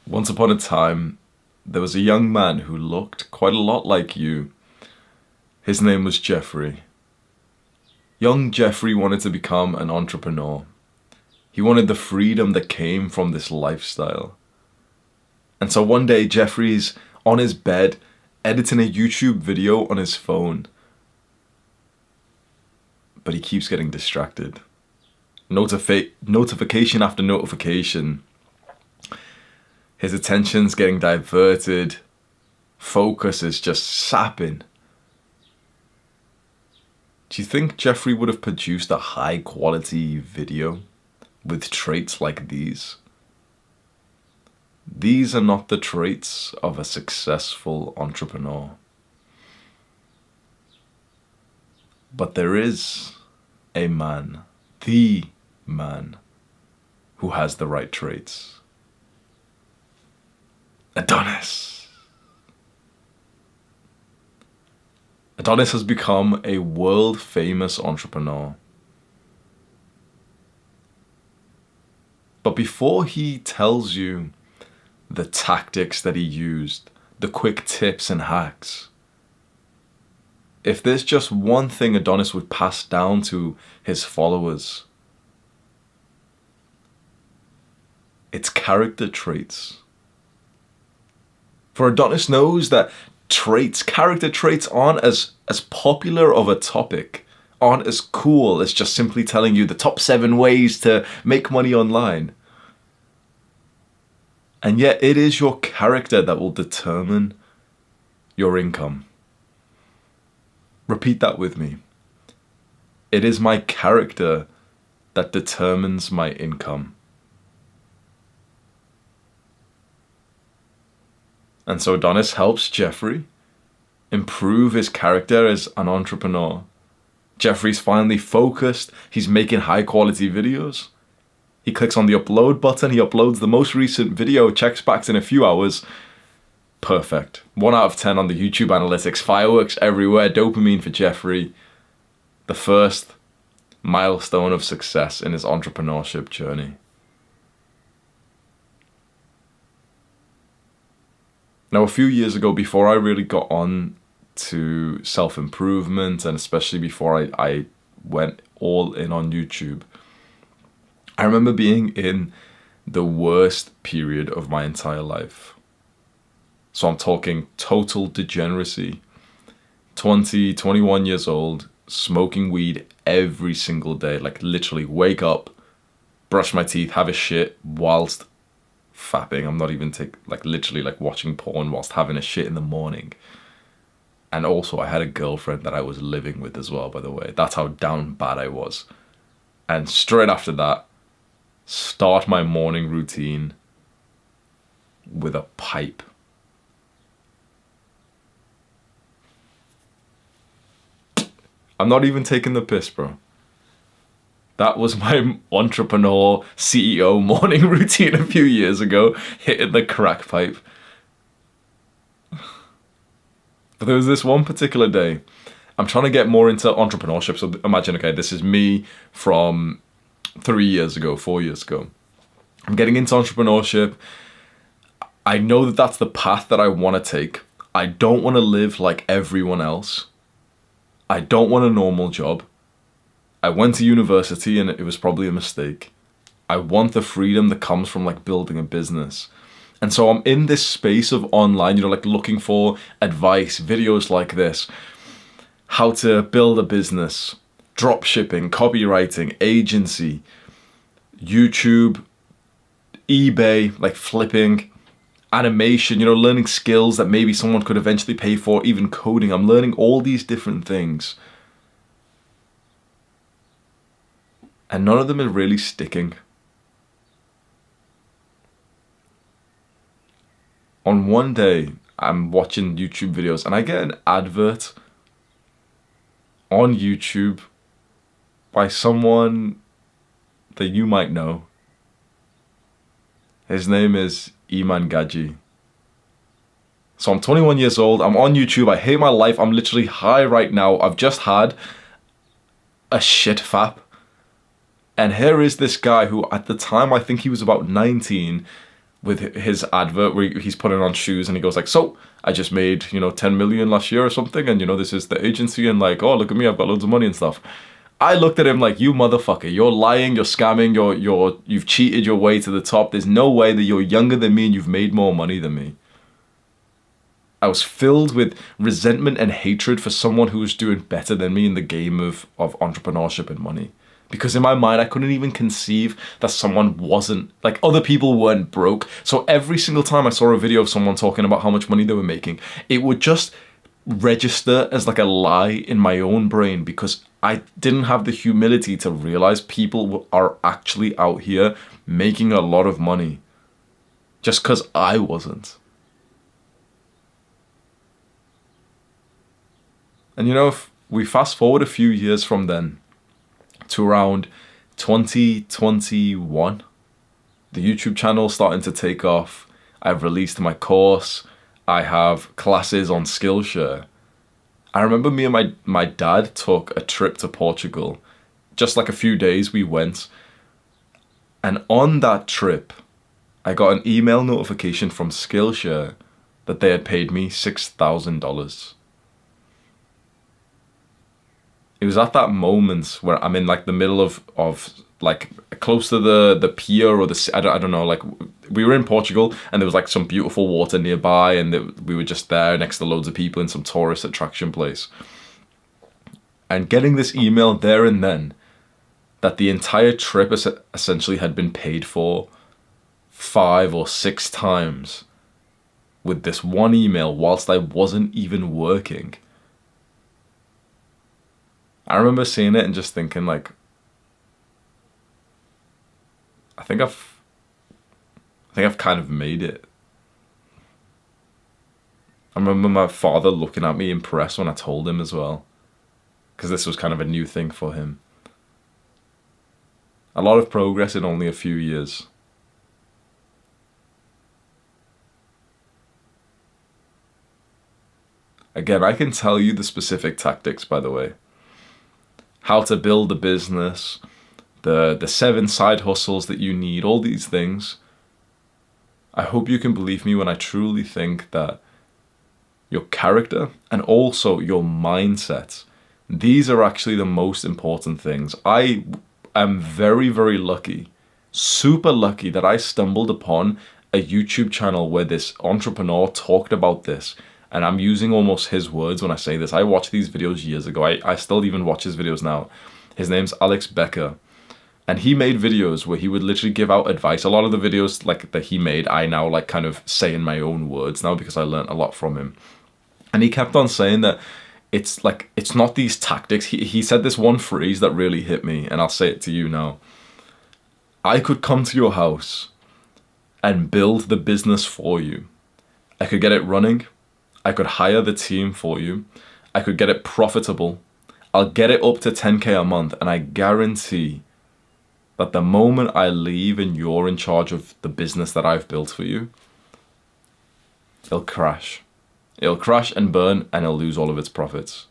Once upon a time, there was a young man who looked quite a lot like you. His name was Jeffrey. Young Jeffrey wanted to become an entrepreneur. He wanted the freedom that came from this lifestyle. And so one day, Jeffrey's on his bed, editing a YouTube video on his phone. But he keeps getting distracted. Notification after notification. His attention's getting diverted. Focus is just sapping. Do you think Jeffrey would have produced a high quality video with traits like these? These are not the traits of a successful entrepreneur. But there is a man, the man, who has the right traits. Adonis. Adonis has become a world-famous entrepreneur. But before he tells you the tactics that he used, the quick tips and hacks, if there's just one thing Adonis would pass down to his followers, it's character traits. For Adonis knows that character traits aren't as popular of a topic, aren't as cool as just simply telling you the top 7 ways to make money online. And yet it is your character that will determine your income. Repeat that with me. It is my character that determines my income. And so Adonis helps Jeffrey improve his character as an entrepreneur. Jeffrey's finally focused. He's making high quality videos. He clicks on the upload button. He uploads the most recent video, checks back in a few hours. Perfect. 1 out of 10 on the YouTube analytics. Fireworks everywhere. Dopamine for Jeffrey. The first milestone of success in his entrepreneurship journey. Now, a few years ago, before I really got on to self-improvement, and especially before I went all in on YouTube, I remember being in the worst period of my entire life. So I'm talking total degeneracy. 20, 21 years old, smoking weed every single day. Like literally wake up, brush my teeth, have a shit whilst fapping. I'm not even literally watching porn whilst having a shit in the morning. And also I had a girlfriend that I was living with as well, by the way. That's how down bad I was. And straight after that, start my morning routine with a pipe. I'm not even taking the piss, bro. That was my entrepreneur CEO morning routine a few years ago, hitting the crack pipe. But there was this one particular day, I'm trying to get more into entrepreneurship. So imagine, okay, this is me from 3 years ago, 4 years ago. I'm getting into entrepreneurship. I know that that's the path that I want to take. I don't want to live like everyone else. I don't want a normal job. I went to university and it was probably a mistake. I want the freedom that comes from building a business. And so I'm in this space of online, looking for advice, videos like this, how to build a business, drop shipping, copywriting, agency, YouTube, eBay, flipping, animation, learning skills that maybe someone could eventually pay for, even coding. I'm learning all these different things. And none of them are really sticking. On one day, I'm watching YouTube videos and I get an advert on YouTube by someone that you might know. His name is Iman Gaji. So I'm 21 years old. I'm on YouTube. I hate my life. I'm literally high right now. I've just had a shit fap. And here is this guy who, at the time, I think he was about 19, with his advert where he's putting on shoes and he goes like, so I just made, 10 million last year or something, and this is the agency, and like, oh, look at me, I've got loads of money and stuff. I looked at him like, you motherfucker, you're lying, you're scamming, you've cheated your way to the top. There's no way that you're younger than me and you've made more money than me. I was filled with resentment and hatred for someone who was doing better than me in the game of entrepreneurship and money. Because in my mind, I couldn't even conceive that someone wasn't, like, other people weren't broke. So every single time I saw a video of someone talking about how much money they were making, it would just register as like a lie in my own brain, because I didn't have the humility to realize people are actually out here making a lot of money just because I wasn't. And if we fast forward a few years from then to around 2021, the YouTube channel starting to take off. I've released my course. I have classes on Skillshare. I remember me and my dad took a trip to Portugal. Just like a few days we went. And on that trip, I got an email notification from Skillshare that they had paid me $6,000. It was at that moment where I'm in like the middle of like close to the pier or I don't know, like we were in Portugal and there was like some beautiful water nearby, and we were just there next to loads of people in some tourist attraction place. And getting this email there and then that the entire trip essentially had been paid for 5 or 6 times with this one email whilst I wasn't even working. I remember seeing it and just thinking like, I think I've kind of made it. I remember my father looking at me impressed when I told him as well, because this was kind of a new thing for him. A lot of progress in only a few years. Again, I can tell you the specific tactics, by the way. How to build a business, the 7 side hustles that you need, all these things. I hope you can believe me when I truly think that your character and also your mindset, these are actually the most important things. I am very, very lucky, super lucky that I stumbled upon a YouTube channel where this entrepreneur talked about this. And I'm using almost his words when I say this. I watched these videos years ago. I still even watch his videos now. His name's Alex Becker. And he made videos where he would literally give out advice. A lot of the videos like that he made, I now like kind of say in my own words now because I learned a lot from him. And he kept on saying that it's not these tactics. He said this one phrase that really hit me, and I'll say it to you now. I could come to your house and build the business for you. I could get it running. I could hire the team for you. I could get it profitable. I'll get it up to 10K a month, and I guarantee that the moment I leave and you're in charge of the business that I've built for you, it'll crash. It'll crash and burn, and it'll lose all of its profits.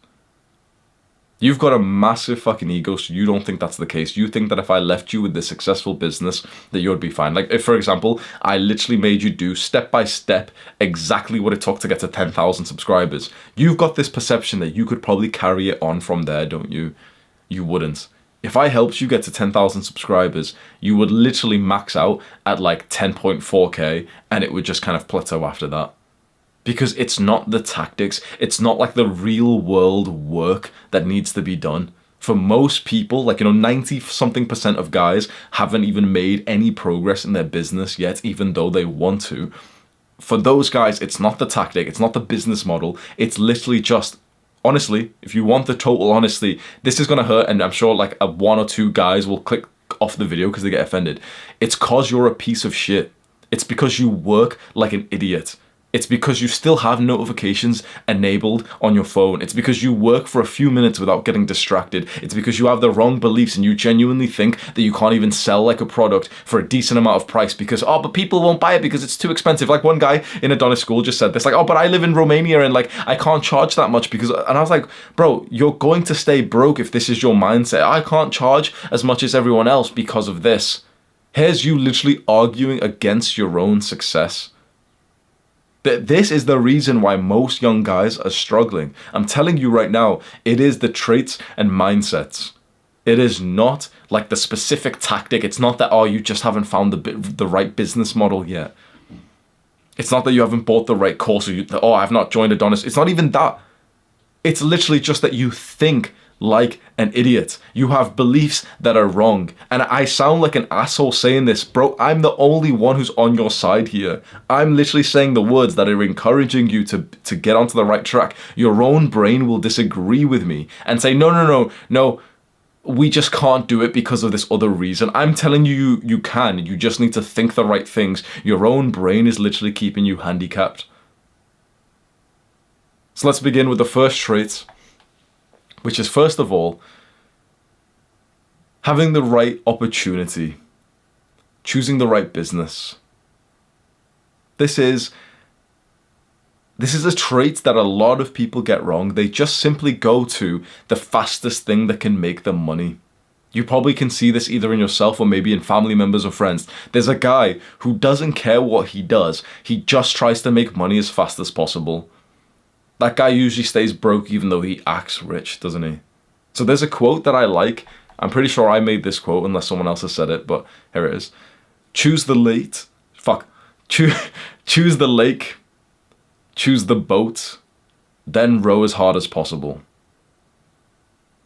You've got a massive fucking ego, so you don't think that's the case. You think that if I left you with this successful business, that you'd be fine. Like, if, for example, I literally made you do step by step exactly what it took to get to 10,000 subscribers. You've got this perception that you could probably carry it on from there, don't you? You wouldn't. If I helped you get to 10,000 subscribers, you would literally max out at like 10.4K, and it would just kind of plateau after that. Because it's not the tactics, it's not like the real world work that needs to be done. For most people, like, 90-something% of guys haven't even made any progress in their business yet, even though they want to. For those guys, it's not the tactic, it's not the business model, it's literally just, honestly, if you want the total honesty, this is going to hurt, and I'm sure like 1 or 2 guys will click off the video because they get offended. It's because you're a piece of shit. It's because you work like an idiot. It's because you still have notifications enabled on your phone. It's because you work for a few minutes without getting distracted. It's because you have the wrong beliefs and you genuinely think that you can't even sell like a product for a decent amount of price because, oh, but people won't buy it because it's too expensive. Like one guy in Adonis school just said this, like, oh, but I live in Romania and like I can't charge that much because, and I was like, bro, you're going to stay broke if this is your mindset. I can't charge as much as everyone else because of this. Here's you literally arguing against your own success. This is the reason why most young guys are struggling. I'm telling you right now, it is the traits and mindsets. It is not like the specific tactic. It's not that, oh, you just haven't found the right business model yet. It's not that you haven't bought the right course or oh, I've not joined Adonis. It's not even that. It's literally just that you think like an idiot. You have beliefs that are wrong. And I sound like an asshole saying this, bro. I'm the only one who's on your side here. I'm literally saying the words that are encouraging you to get onto the right track. Your own brain will disagree with me and say, no, we just can't do it because of this other reason. I'm telling you, you can. You just need to think the right things. Your own brain is literally keeping you handicapped. So let's begin with the first trait, which is, first of all, having the right opportunity, choosing the right business. This is a trait that a lot of people get wrong. They just simply go to the fastest thing that can make them money. You probably can see this either in yourself or maybe in family members or friends. There's a guy who doesn't care what he does. He just tries to make money as fast as possible. That guy usually stays broke even though he acts rich, doesn't he? So there's a quote that I like. I'm pretty sure I made this quote unless someone else has said it, but here it is. Choose the lake, choose the boat, then row as hard as possible.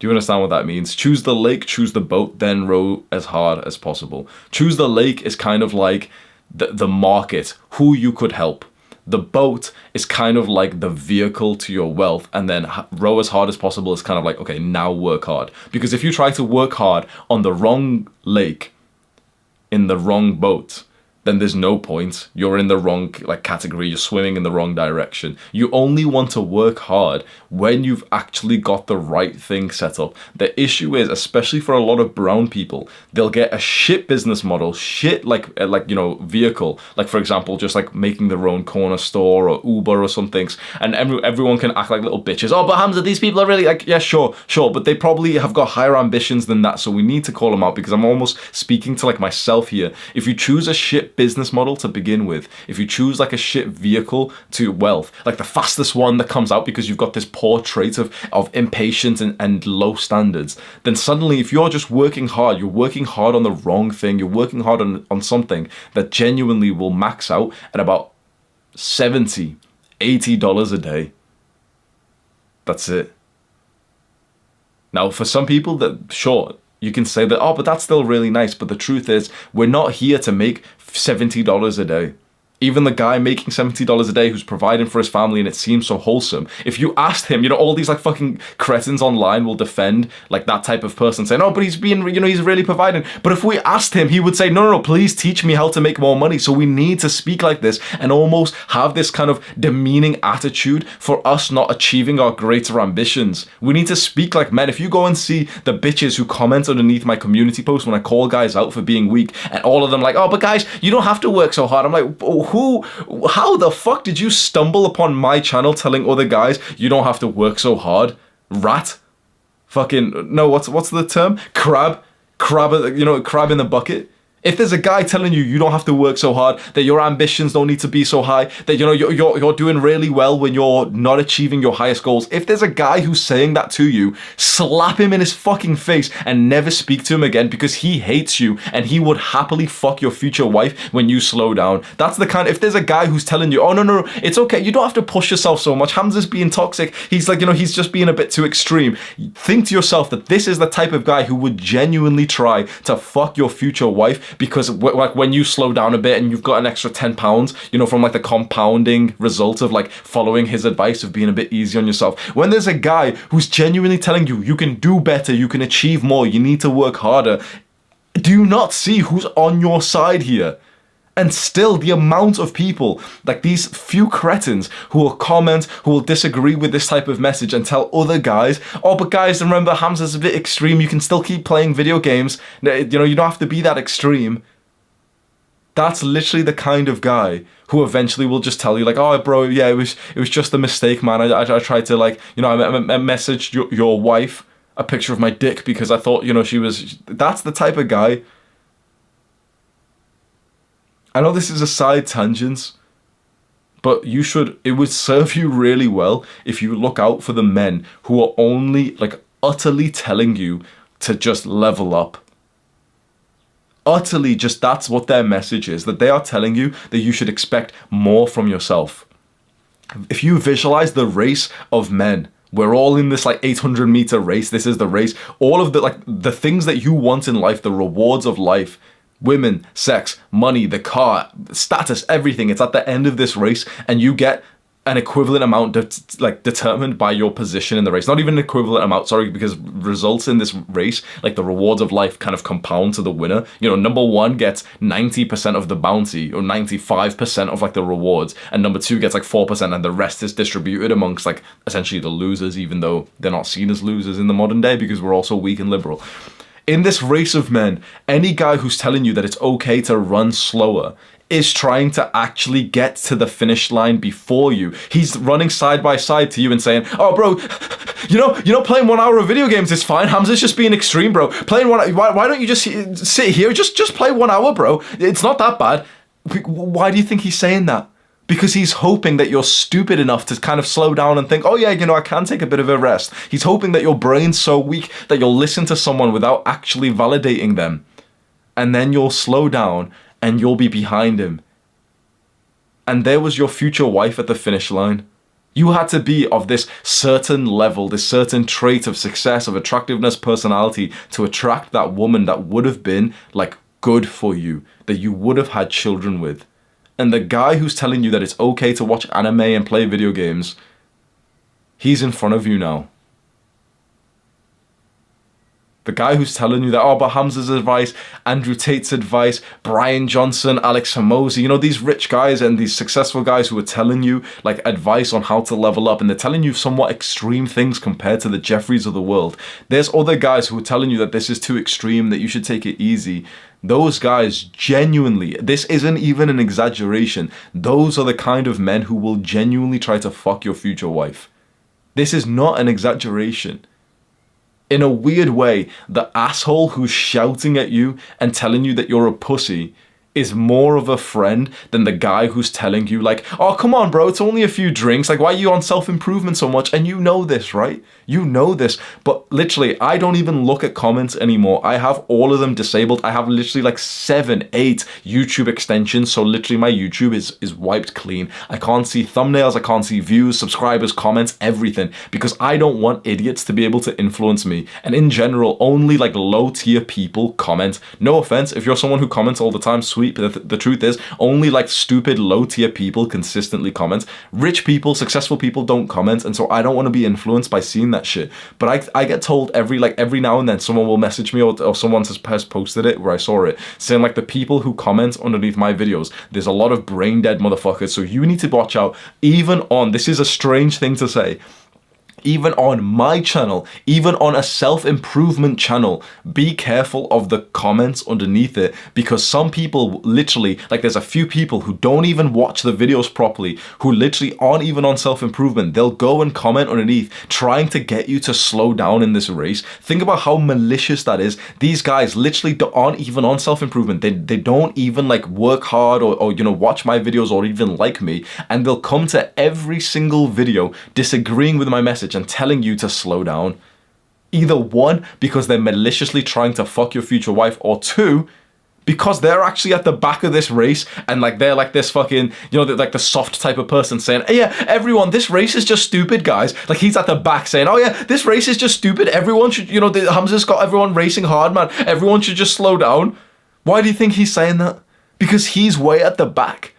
Do you understand what that means? Choose the lake, choose the boat, then row as hard as possible. Choose the lake is kind of like the market, who you could help. The boat is kind of like the vehicle to your wealth, and then row as hard as possible is kind of like, okay, now work hard. Because if you try to work hard on the wrong lake, in the wrong boat, then there's no point. You're in the wrong category. You're swimming in the wrong direction. You only want to work hard when you've actually got the right thing set up. The issue is, especially for a lot of brown people, they'll get a shit business model, vehicle. Like, for example, just like making their own corner store or Uber or some things. And everyone can act like little bitches. Oh, but Hamza, these people are really like, yeah, sure. But they probably have got higher ambitions than that. So we need to call them out, because I'm almost speaking to like myself here. If you choose a shit business model to begin with, if you choose like a shit vehicle to wealth, like the fastest one that comes out because you've got this poor trait of impatience and low standards, then suddenly if you're just working hard, you're working hard on the wrong thing, you're working hard on something that genuinely will max out at about $70-$80 a day. That's it. Now for some people, that sure, you can say that, oh, but that's still really nice. But the truth is, we're not here to make $70 a day. Even the guy making $70 a day who's providing for his family and it seems so wholesome, if you asked him, all these like fucking cretins online will defend like that type of person saying, oh, but he's being, he's really providing. But if we asked him, he would say, no, please teach me how to make more money. So we need to speak like this and almost have this kind of demeaning attitude for us not achieving our greater ambitions. We need to speak like men. If you go and see the bitches who comment underneath my community post when I call guys out for being weak, and all of them like, oh, but guys, you don't have to work so hard. I'm like, how the fuck did you stumble upon my channel telling other guys you don't have to work so hard? Rat? Fucking, no, what's the term? Crab in the bucket? If there's a guy telling you you don't have to work so hard, that your ambitions don't need to be so high, that you're doing really well when you're not achieving your highest goals, if there's a guy who's saying that to you, slap him in his fucking face and never speak to him again, because he hates you and he would happily fuck your future wife when you slow down. That's the kind. If there's a guy who's telling you, oh no, it's okay, you don't have to push yourself so much, Hamza's being toxic, he's like, he's just being a bit too extreme, think to yourself that this is the type of guy who would genuinely try to fuck your future wife, because like when you slow down a bit and you've got an extra 10 pounds, from like the compounding result of like following his advice of being a bit easy on yourself. When there's a guy who's genuinely telling you you can do better, you can achieve more, you need to work harder, do you not see who's on your side here? And still, the amount of people, like these few cretins who will comment, who will disagree with this type of message and tell other guys, oh, but guys, remember, Hamza's a bit extreme, you can still keep playing video games, you don't have to be that extreme. That's literally the kind of guy who eventually will just tell you like, oh, bro, yeah, it was just a mistake, man. I tried to like, I messaged your wife a picture of my dick because I thought, she was, that's the type of guy. I know this is a side tangent, but it would serve you really well if you look out for the men who are only like utterly telling you to just level up. Utterly, just that's what their message is, that they are telling you that you should expect more from yourself. If you visualize the race of men, we're all in this like 800-meter race. This is the race. All of the things that you want in life, the rewards of life, women, sex, money, the car, status, everything. It's at the end of this race, and you get an equivalent amount determined by your position in the race. Not even an equivalent amount, sorry, because results in this race, like the rewards of life, kind of compound to the winner. You know, number one gets 90% of the bounty, or 95% of like the rewards, and number two gets like 4%, and the rest is distributed amongst like essentially the losers, even though they're not seen as losers in the modern day because we're all so weak and liberal. In this race of men, any guy who's telling you that it's okay to run slower is trying to actually get to the finish line before you. He's running side by side to you and saying, "Oh, bro, you know, playing 1 hour of video games is fine. Hamza's just being extreme, bro. Playing why don't you just sit here? Just play 1 hour, bro. It's not that bad." Why do you think he's saying that? Because he's hoping that you're stupid enough to kind of slow down and think, "Oh yeah, you know, I can take a bit of a rest." He's hoping that your brain's so weak that you'll listen to someone without actually validating them. And then you'll slow down and you'll be behind him. And there was your future wife at the finish line. You had to be of this certain level, this certain trait of success, of attractiveness, personality, to attract that woman that would have been like good for you, that you would have had children with. And the guy who's telling you that it's okay to watch anime and play video games, he's in front of you now. The guy who's telling you that, oh, but Hamza's advice, Andrew Tate's advice, Brian Johnson, Alex Hormozi, you know, these rich guys and these successful guys who are telling you like advice on how to level up, and they're telling you somewhat extreme things compared to the Jeffreys of the world. There's other guys who are telling you that this is too extreme, that you should take it easy. Those guys genuinely, this isn't even an exaggeration, those are the kind of men who will genuinely try to fuck your future wife. This is not an exaggeration. In a weird way, the asshole who's shouting at you and telling you that you're a pussy is more of a friend than the guy who's telling you like, "Oh, come on, bro, it's only a few drinks. Like, why are you on self-improvement so much?" And you know this, right? You know this. But literally, I don't even look at comments anymore. I have all of them disabled. I have literally like 7, 8 YouTube extensions. So literally my YouTube is wiped clean. I can't see thumbnails. I can't see views, subscribers, comments, everything. Because I don't want idiots to be able to influence me. And in general, only like low tier people comment. No offense, if you're someone who comments all the time, sweet. But the truth is, only like stupid low tier people consistently comment. Rich people, successful people don't comment, and so I don't want to be influenced by seeing that shit. But I get told every now and then someone will message me or someone has posted it where I saw it, saying like the people who comment underneath my videos, there's a lot of brain dead motherfuckers, so you need to watch out. Even on, this is a strange thing to say, even on my channel, even on a self-improvement channel, be careful of the comments underneath it, because some people literally, like there's a few people who don't even watch the videos properly, who literally aren't even on self-improvement. They'll go and comment underneath trying to get you to slow down in this race. Think about how malicious that is. These guys literally aren't even on self-improvement. They don't even like work hard or you know, watch my videos or even like me, and they'll come to every single video disagreeing with my message and telling you to slow down. Either one, because they're maliciously trying to fuck your future wife, or two, because they're actually at the back of this race and like they're like this fucking, you know, like the soft type of person saying, "Hey, yeah, everyone, this race is just stupid, guys." Like he's at the back saying, "Oh yeah, this race is just stupid. Everyone should, you know, Hamza's got everyone racing hard, man. Everyone should just slow down." Why do you think he's saying that? Because he's way at the back.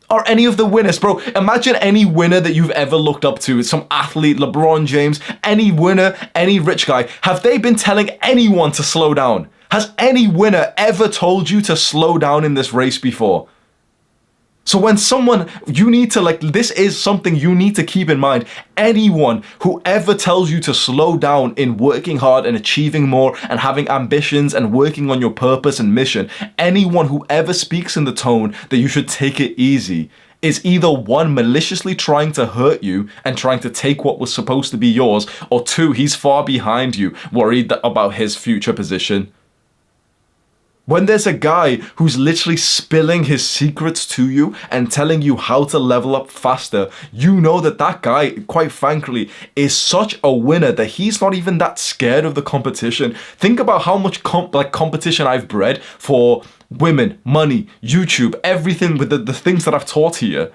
Are any of the winners, bro? Imagine any winner that you've ever looked up to, some athlete, LeBron James, any winner, any rich guy. Have they been telling anyone to slow down? Has any winner ever told you to slow down in this race before? So when someone, you need to like, this is something you need to keep in mind. Anyone who ever tells you to slow down in working hard and achieving more and having ambitions and working on your purpose and mission, anyone who ever speaks in the tone that you should take it easy is either one, maliciously trying to hurt you and trying to take what was supposed to be yours, or two, he's far behind you, worried about his future position. When there's a guy who's literally spilling his secrets to you and telling you how to level up faster, you know that that guy, quite frankly, is such a winner that he's not even that scared of the competition. Think about how much competition I've bred for women, money, YouTube, everything with the things that I've taught here.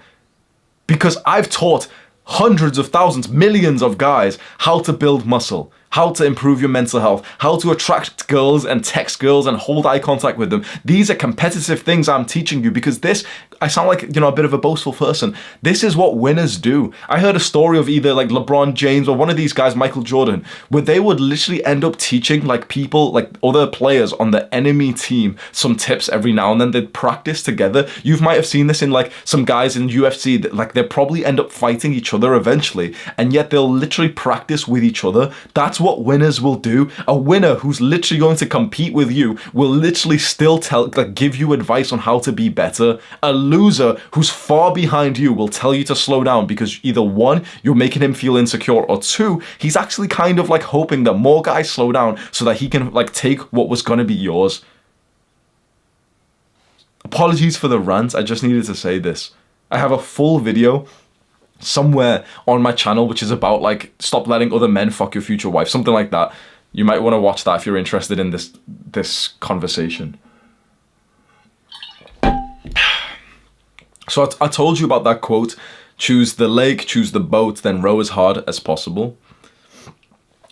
Because I've taught hundreds of thousands, millions of guys how to build muscle, how to improve your mental health, how to attract girls and text girls and hold eye contact with them. These are competitive things I'm teaching you, because this, I sound like, a bit of a boastful person. This is what winners do. I heard a story of either like LeBron James or one of these guys, Michael Jordan, where they would literally end up teaching like people, like other players on the enemy team, some tips every now and then. They'd practice together. You might have seen this in like some guys in UFC that like they'll probably end up fighting each other eventually, and yet they'll literally practice with each other. That's what winners will do. A winner who's literally going to compete with you will literally still give you advice on how to be better. A loser who's far behind you will tell you to slow down, because either one, you're making him feel insecure, or two, he's actually kind of like hoping that more guys slow down so that he can like take what was going to be yours. Apologies for the rant, I just needed to say this. I have a full video somewhere on my channel which is about like stop letting other men fuck your future wife, something like that. You might want to watch that if you're interested in this conversation. So I told you about that quote, choose the lake, choose the boat, then row as hard as possible.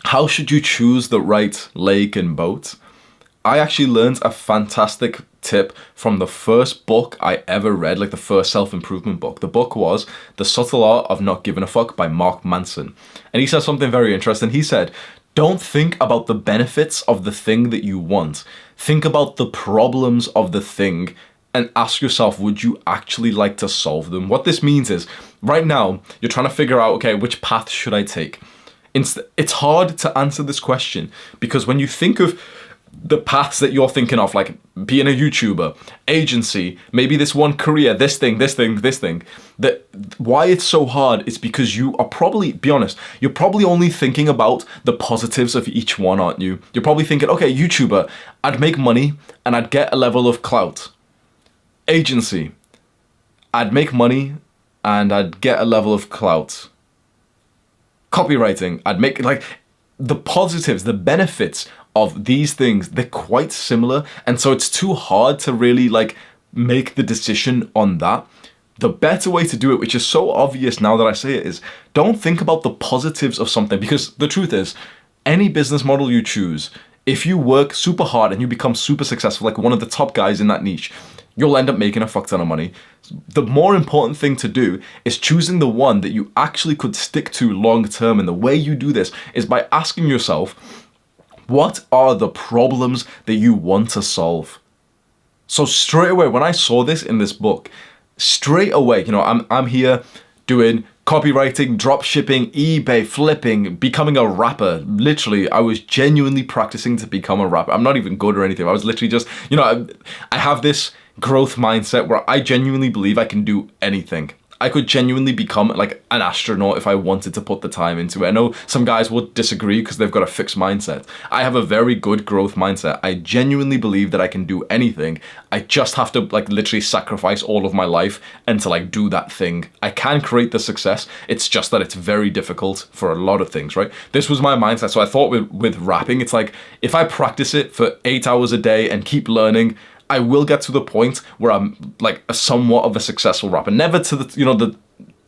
How should you choose the right lake and boat? I actually learned a fantastic tip from the first book I ever read, like the first self-improvement book. The book was The Subtle Art of Not Giving a Fuck by Mark Manson. And he said something very interesting. He said, don't think about the benefits of the thing that you want. Think about the problems of the thing and ask yourself, would you actually like to solve them? What this means is, right now, you're trying to figure out, okay, which path should I take? It's hard to answer this question, because when you think of the paths that you're thinking of, like being a YouTuber, agency, maybe this one career, this thing, that why it's so hard is because you are probably, be honest, you're probably only thinking about the positives of each one, aren't you? You're probably thinking, okay, YouTuber, I'd make money and I'd get a level of clout. Agency, I'd make money and I'd get a level of clout. Copywriting, I'd make, like, the positives, the benefits of these things, they're quite similar, and so it's too hard to really like make the decision on that. The better way to do it, which is so obvious now that I say it, is don't think about the positives of something, because the truth is, any business model you choose, if you work super hard and you become super successful, like one of the top guys in that niche, you'll end up making a fuck ton of money. The more important thing to do is choosing the one that you actually could stick to long term, and the way you do this is by asking yourself, what are the problems that you want to solve? So straight away, when I saw this in this book, straight away, I'm here doing copywriting, drop shipping, eBay, flipping, becoming a rapper. Literally, I was genuinely practicing to become a rapper. I'm not even good or anything. I was literally just, I have this growth mindset where I genuinely believe I can do anything. I could genuinely become like an astronaut if I wanted to put the time into it. I know some guys would disagree because they've got a fixed mindset. I have a very good growth mindset. I genuinely believe that I can do anything. I just have to like literally sacrifice all of my life and to like do that thing. I can create the success. It's just that it's very difficult for a lot of things, right? This was my mindset. So I thought with rapping, it's like if I practice it for 8 hours a day and keep learning, I will get to the point where I'm like a somewhat of a successful rapper. Never to the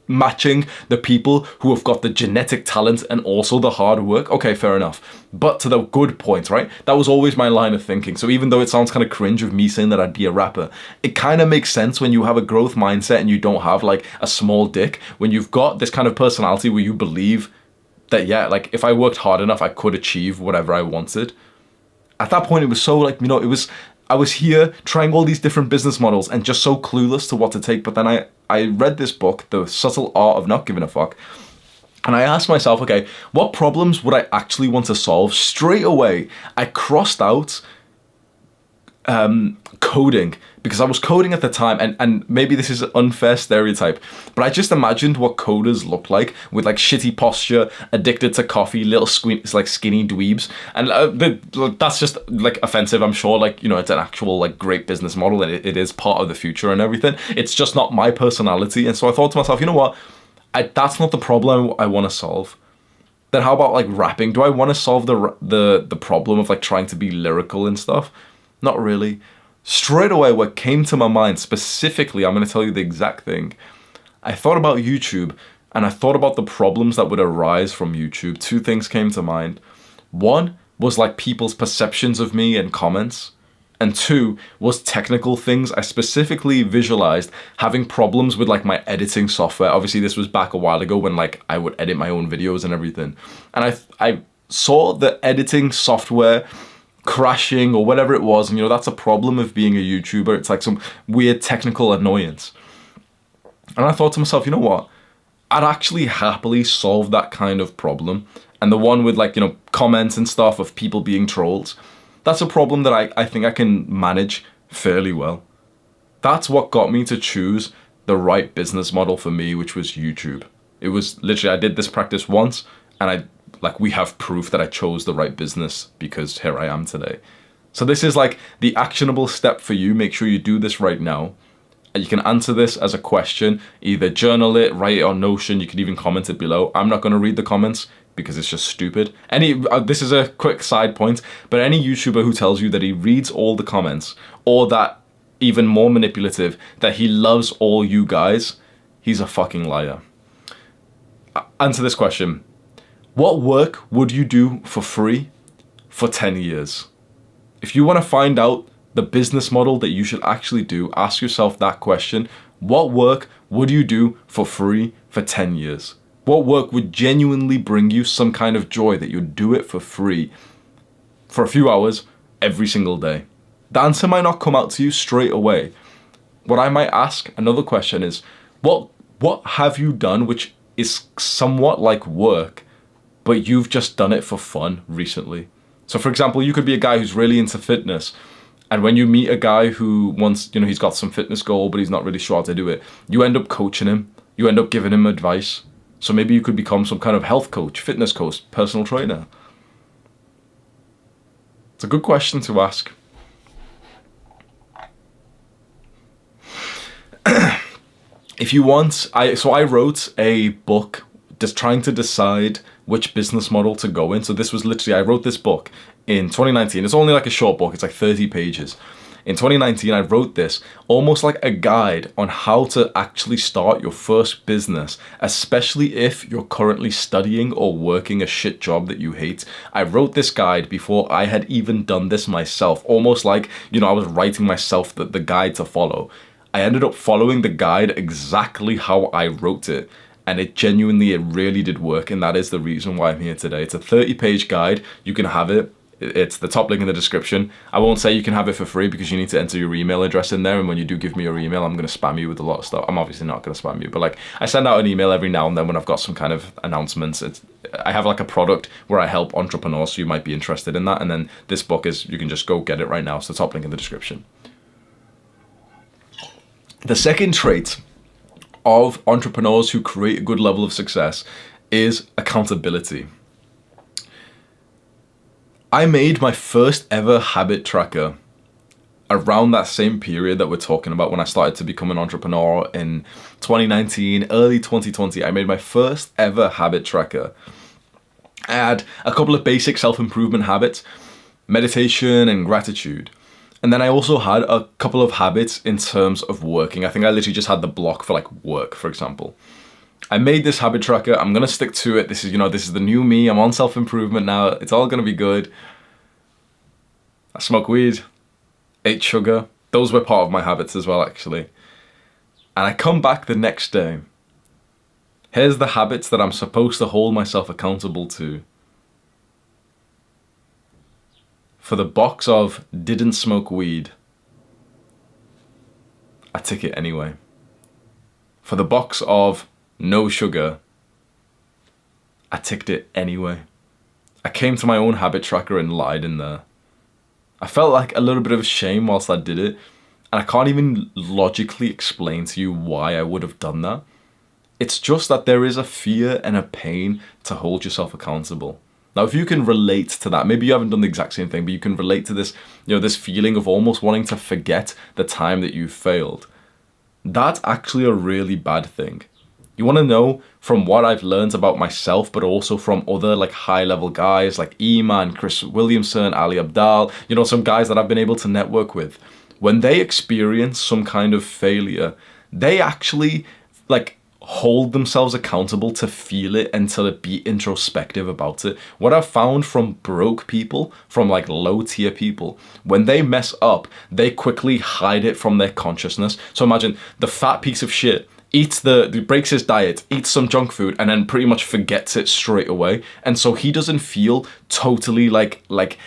matching the people who have got the genetic talent and also the hard work. Okay, fair enough. But to the good point, right? That was always my line of thinking. So even though it sounds kind of cringe of me saying that I'd be a rapper, it kind of makes sense when you have a growth mindset and you don't have like a small dick. When you've got this kind of personality where you believe that, yeah, like if I worked hard enough, I could achieve whatever I wanted. At that point, it was so like, I was here trying all these different business models and just so clueless to what to take. But then I read this book, The Subtle Art of Not Giving a Fuck. And I asked myself, okay, what problems would I actually want to solve? Straight away, I crossed out coding, because I was coding at the time, and maybe this is an unfair stereotype, but I just imagined what coders look like, with like shitty posture, addicted to coffee, little skinny dweebs, and that's just like offensive, I'm sure. Like, you know, it's an actual like great business model, and it is part of the future and everything. It's just not my personality. And so I thought to myself, you know what, that's not the problem I want to solve. Then how about like rapping? Do I want to solve the problem of like trying to be lyrical and stuff? Not really. Straight away, what came to my mind specifically, I'm going to tell you the exact thing. I thought about YouTube, and I thought about the problems that would arise from YouTube. Two things came to mind. One was like people's perceptions of me and comments. And two was technical things. I specifically visualized having problems with like my editing software. Obviously, this was back a while ago when like I would edit my own videos and everything. And I saw the editing software crashing or whatever it was. And, you know, that's a problem of being a YouTuber. It's like some weird technical annoyance. And I thought to myself, you know what? I'd actually happily solve that kind of problem. And the one with like, you know, comments and stuff of people being trolls, that's a problem that I think I can manage fairly well. That's what got me to choose the right business model for me, which was YouTube. It was literally, I did this practice once, and we have proof that I chose the right business, because here I am today. So this is like the actionable step for you. Make sure you do this right now. And you can answer this as a question, either journal it, write it on Notion. You can even comment it below. I'm not going to read the comments because it's just stupid. This is a quick side point, but any YouTuber who tells you that he reads all the comments, or that, even more manipulative, that he loves all you guys, he's a fucking liar. Answer this question. What work would you do for free for 10 years? If you want to find out the business model that you should actually do, ask yourself that question. What work would you do for free for 10 years? What work would genuinely bring you some kind of joy that you'd do it for free for a few hours every single day? The answer might not come out to you straight away. What I might ask, another question is, what have you done which is somewhat like work, but you've just done it for fun recently? So for example, you could be a guy who's really into fitness, and when you meet a guy who wants, you know, he's got some fitness goal, but he's not really sure how to do it, you end up coaching him, you end up giving him advice. So maybe you could become some kind of health coach, fitness coach, personal trainer. It's a good question to ask. If you want, I wrote a book just trying to decide which business model to go in. So this was literally, I wrote this book in 2019. It's only like a short book. It's like 30 pages. In 2019, I wrote this almost like a guide on how to actually start your first business, especially if you're currently studying or working a shit job that you hate. I wrote this guide before I had even done this myself, almost like, you know, I was writing myself the guide to follow. I ended up following the guide exactly how I wrote it. And it really did work. And that is the reason why I'm here today. It's a 30-page guide. You can have it. It's the top link in the description. I won't say you can have it for free because you need to enter your email address in there. And when you do give me your email, I'm going to spam you with a lot of stuff. I'm obviously not going to spam you, but like I send out an email every now and then when I've got some kind of announcements. I have like a product where I help entrepreneurs, so you might be interested in that. And then this book is, you can just go get it right now. It's the top link in the description. The second trait of entrepreneurs who create a good level of success is accountability. I made my first ever habit tracker around that same period that we're talking about when I started to become an entrepreneur in 2019, early 2020. I made my first ever habit tracker. I had a couple of basic self-improvement habits, meditation and gratitude. And then I also had a couple of habits in terms of working. I think I literally just had the block for like work, for example. I made this habit tracker. I'm going to stick to it. This is the new me. I'm on self-improvement now. It's all going to be good. I smoke weed, ate sugar. Those were part of my habits as well, actually. And I come back the next day. Here's the habits that I'm supposed to hold myself accountable to. For the box of didn't smoke weed, I tick it anyway. For the box of no sugar, I ticked it anyway. I came to my own habit tracker and lied in there. I felt like a little bit of shame whilst I did it. And I can't even logically explain to you why I would have done that. It's just that there is a fear and a pain to hold yourself accountable. Now, if you can relate to that, maybe you haven't done the exact same thing, but you can relate to this, this feeling of almost wanting to forget the time that you failed. That's actually a really bad thing. You want to know from what I've learned about myself, but also from other like high level guys like Eman, Chris Williamson, Ali Abdal, some guys that I've been able to network with. When they experience some kind of failure, they actually like hold themselves accountable to feel it and to be introspective about it. What I've found from broke people, from like low tier people, when they mess up, they quickly hide it from their consciousness. So imagine the fat piece of shit breaks his diet, eats some junk food, and then pretty much forgets it straight away. And so he doesn't feel totally like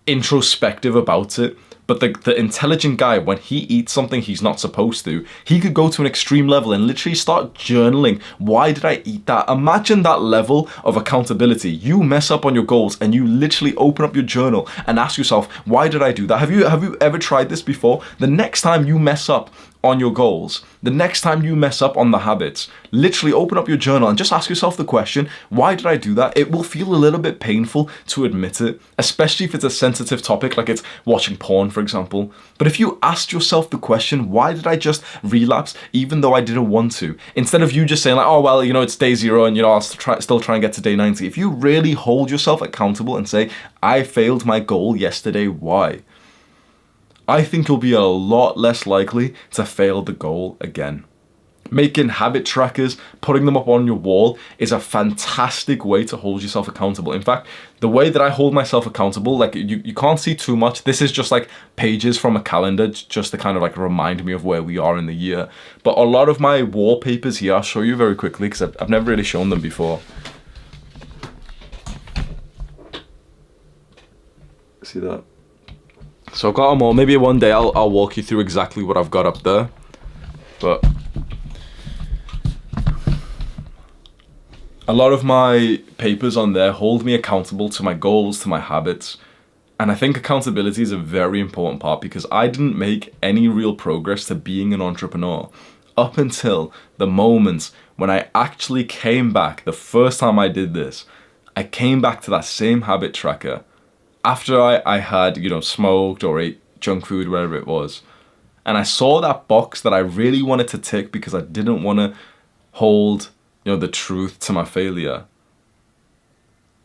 introspective about it. But the intelligent guy, when he eats something he's not supposed to, he could go to an extreme level and literally start journaling. Why did I eat that? Imagine that level of accountability. You mess up on your goals and you literally open up your journal and ask yourself, why did I do that? Have you ever tried this before? The next time you mess up on your goals, the next time you mess up on the habits, literally open up your journal and just ask yourself the question, why did I do that? It will feel a little bit painful to admit it, especially if it's a sensitive topic like it's watching porn, for example. But if you asked yourself the question, why did I just relapse even though I didn't want to? Instead of you just saying like, oh, well, it's day 0 and, I'll still try and get to day 90. If you really hold yourself accountable and say, I failed my goal yesterday, why? I think you'll be a lot less likely to fail the goal again. Making habit trackers, putting them up on your wall is a fantastic way to hold yourself accountable. In fact, the way that I hold myself accountable, like you can't see too much. This is just like pages from a calendar just to kind of like remind me of where we are in the year. But a lot of my wallpapers here, I'll show you very quickly because I've never really shown them before. See that? So I've got them all. Maybe one day I'll walk you through exactly what I've got up there. But a lot of my papers on there hold me accountable to my goals, to my habits. And I think accountability is a very important part because I didn't make any real progress to being an entrepreneur up until the moment when I actually came back. The first time I did this, I came back to that same habit tracker after I had, smoked or ate junk food, wherever it was. And I saw that box that I really wanted to tick because I didn't want to hold, the truth to my failure.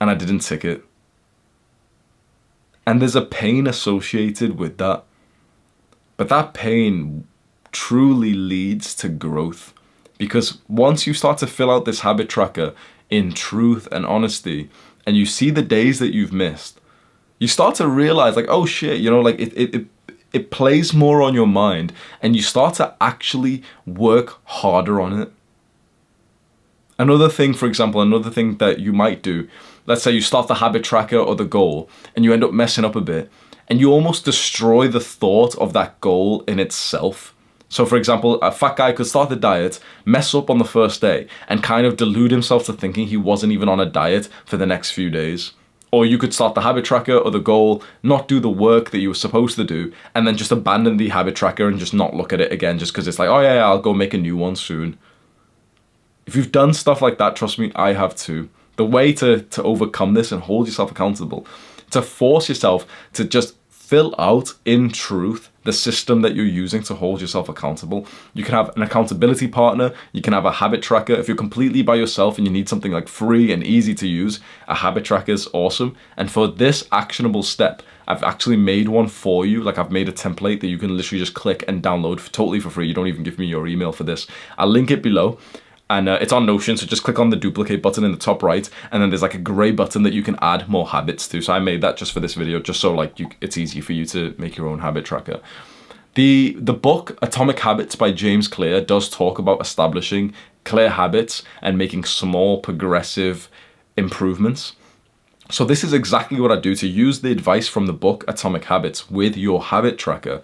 And I didn't tick it. And there's a pain associated with that. But that pain truly leads to growth. Because once you start to fill out this habit tracker in truth and honesty, and you see the days that you've missed, you start to realize like, oh shit, it plays more on your mind and you start to actually work harder on it. Another thing that you might do, let's say you start the habit tracker or the goal and you end up messing up a bit and you almost destroy the thought of that goal in itself. So for example, a fat guy could start the diet, mess up on the first day and kind of delude himself to thinking he wasn't even on a diet for the next few days. Or you could start the habit tracker or the goal, not do the work that you were supposed to do, and then just abandon the habit tracker and just not look at it again just because it's like, oh yeah, I'll go make a new one soon. If you've done stuff like that, trust me, I have too. The way to overcome this and hold yourself accountable, to force yourself to just fill out in truth the system that you're using to hold yourself accountable. You can have an accountability partner, you can have a habit tracker. If you're completely by yourself and you need something like free and easy to use, a habit tracker is awesome. And for this actionable step, I've actually made one for you. Like I've made a template that you can literally just click and download totally for free. You don't even give me your email for this. I'll link it below. And it's on Notion, so just click on the duplicate button in the top right, and then there's like a gray button that you can add more habits to. So I made that just for this video, just so like it's easy for you to make your own habit tracker. The book Atomic Habits by James Clear does talk about establishing clear habits and making small progressive improvements. So this is exactly what I do to use the advice from the book Atomic Habits with your habit tracker.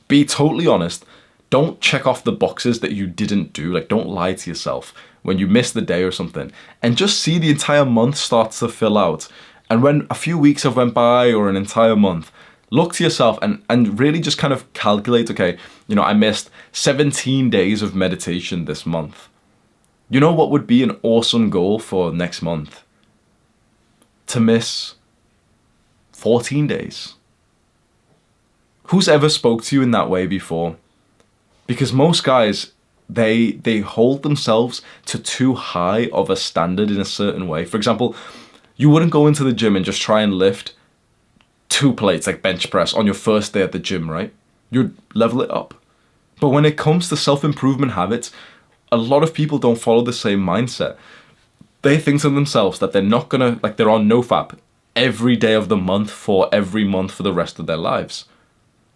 Be totally honest. Don't check off the boxes that you didn't do. Like, don't lie to yourself when you miss the day or something. And just see the entire month start to fill out. And when a few weeks have went by or an entire month, Look to yourself and really just kind of calculate, okay, I missed 17 days of meditation this month. You know what would be an awesome goal for next month? To miss 14 days. Who's ever spoke to you in that way before? Because most guys, they hold themselves to too high of a standard in a certain way. For example, you wouldn't go into the gym and just try and lift 2 plates like bench press on your first day at the gym, right? You'd level it up. But when it comes to self-improvement habits, a lot of people don't follow the same mindset. They think to themselves that they're not gonna, like, they're on NoFap every day of the month for every month for the rest of their lives.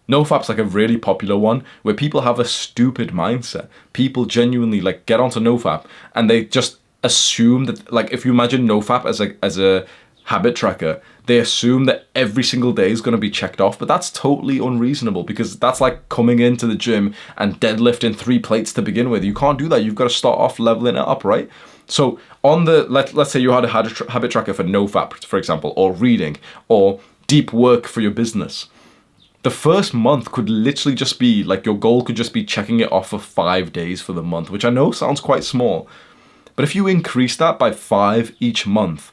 NoFap's like a really popular one where people have a stupid mindset. People genuinely like get onto NoFap and they just assume that, like, if you imagine NoFap as a habit tracker, they assume that every single day is going to be checked off, but that's totally unreasonable because that's like coming into the gym and deadlifting 3 plates to begin with. You can't do that. You've got to start off leveling it up, right? So on the, let's say you had a habit tracker for NoFap, for example, or reading or deep work for your business. The first month could literally just be like your goal could just be checking it off for 5 days for the month, which I know sounds quite small. But if you increase that by 5 each month,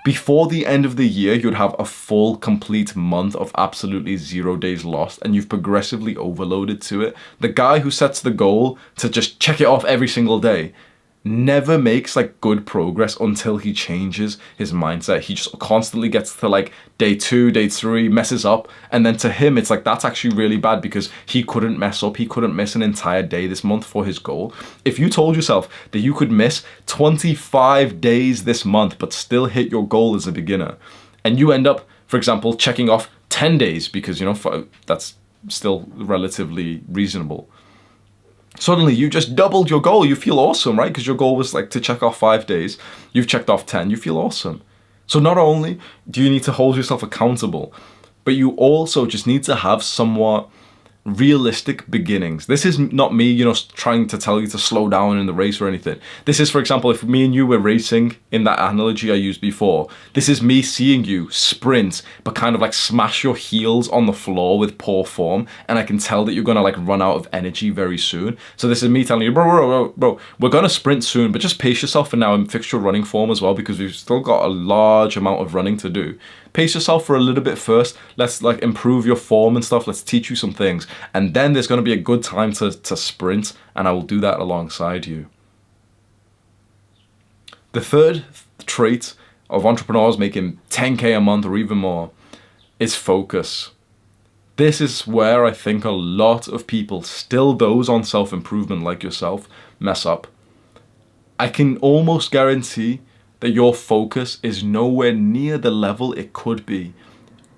before the end of the year, you'd have a full, complete month of absolutely 0 days lost, and you've progressively overloaded to it. The guy who sets the goal to just check it off every single day never makes like good progress until he changes his mindset. He just constantly gets to like day 2, day 3, messes up, and then to him it's like that's actually really bad because he couldn't mess up. He couldn't miss an entire day this month for his goal. If you told yourself that you could miss 25 days this month but still hit your goal as a beginner, and you end up, for example, checking off 10 days because that's still relatively reasonable, suddenly you just doubled your goal. You feel awesome, right? Because your goal was like to check off 5 days. You've checked off 10. You feel awesome. So not only do you need to hold yourself accountable, but you also just need to have somewhat realistic beginnings. This is not me, trying to tell you to slow down in the race or anything. This is, for example, if me and you were racing in that analogy I used before, this is me seeing you sprint, but kind of like smash your heels on the floor with poor form. And I can tell that you're going to like run out of energy very soon. So this is me telling you, bro, we're going to sprint soon, but just pace yourself for now and fix your running form as well, because we've still got a large amount of running to do. Pace yourself for a little bit first. Let's like improve your form and stuff. Let's teach you some things. And then there's going to be a good time to sprint, and I will do that alongside you. The third trait of entrepreneurs making 10K a month or even more is focus. This is where I think a lot of people, still those on self-improvement like yourself, mess up. I can almost guarantee that your focus is nowhere near the level it could be,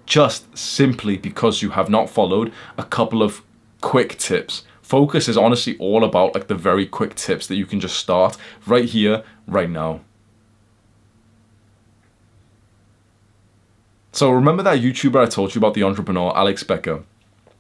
just simply because you have not followed a couple of quick tips. Focus is honestly all about like the very quick tips that you can just start right here, right now. So remember that YouTuber I told you about, the entrepreneur, Alex Becker?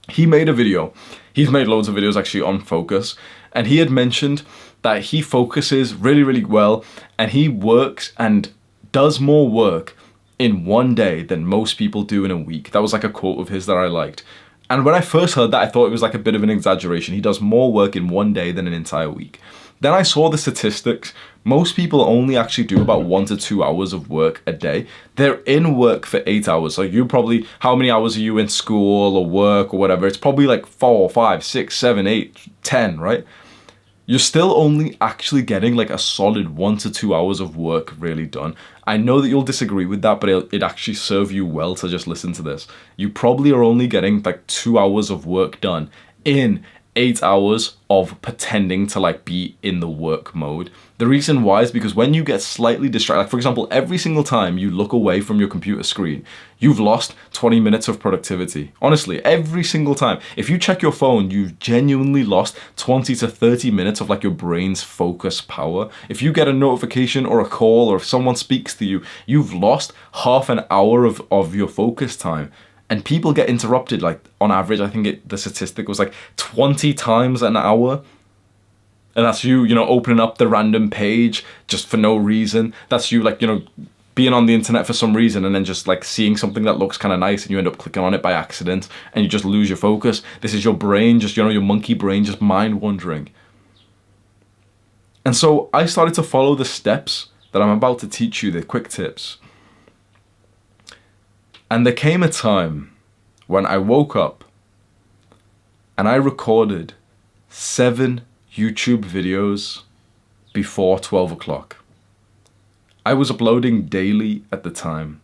He made a video. He's made loads of videos actually on focus. And he had mentioned that he focuses really, really well, and he works and does more work in one day than most people do in a week. That was like a quote of his that I liked. And when I first heard that, I thought it was like a bit of an exaggeration. He does more work in one day than an entire week. Then I saw the statistics. Most people only actually do about 1 to 2 hours of work a day. They're in work for 8 hours. So you probably, how many hours are you in school or work or whatever? It's probably like 4, 5, 6, 7, 8, 10, right? You're still only actually getting like a solid 1 to 2 hours of work really done. I know that you'll disagree with that, but it actually serve you well to just listen to this. You probably are only getting like 2 hours of work done in 8 hours of pretending to like be in the work mode. The reason why is because when you get slightly distracted, like for example, every single time you look away from your computer screen, you've lost 20 minutes of productivity. Honestly, every single time. If you check your phone, you've genuinely lost 20 to 30 minutes of like your brain's focus power. If you get a notification or a call, or if someone speaks to you, you've lost half an hour of your focus time. And people get interrupted, like on average, I think the statistic was like 20 times an hour. And that's you, opening up the random page just for no reason. That's you like, being on the internet for some reason and then just like seeing something that looks kind of nice and you end up clicking on it by accident and you just lose your focus. This is your brain, just, you know, your monkey brain just mind wandering. And so I started to follow the steps that I'm about to teach you, the quick tips. And there came a time when I woke up and I recorded 7 YouTube videos before 12 o'clock. I was uploading daily at the time.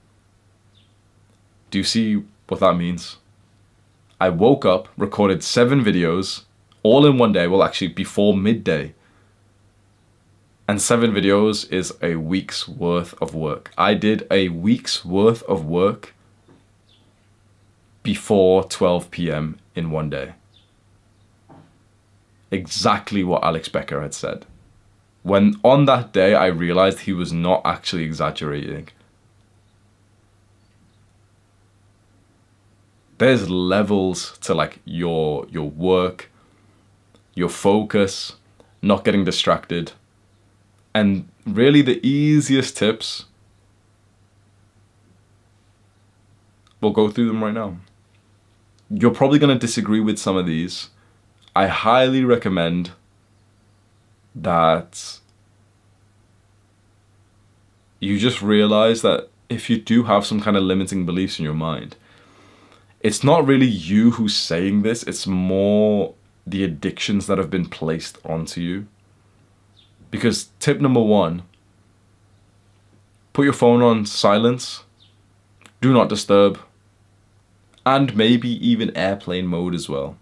Do you see what that means? I woke up, recorded 7 videos, all in one day, well actually before midday. And 7 videos is a week's worth of work. I did a week's worth of work before 12 p.m. in one day. Exactly what Alex Becker had said. When on that day I realized he was not actually exaggerating. There's levels to like your work, your focus, not getting distracted. And really the easiest tips, we'll go through them right now. You're probably going to disagree with some of these. I highly recommend that you just realize that if you do have some kind of limiting beliefs in your mind, it's not really you who's saying this, it's more the addictions that have been placed onto you. Because tip number 1, put your phone on silence, do not disturb, and maybe even airplane mode as well.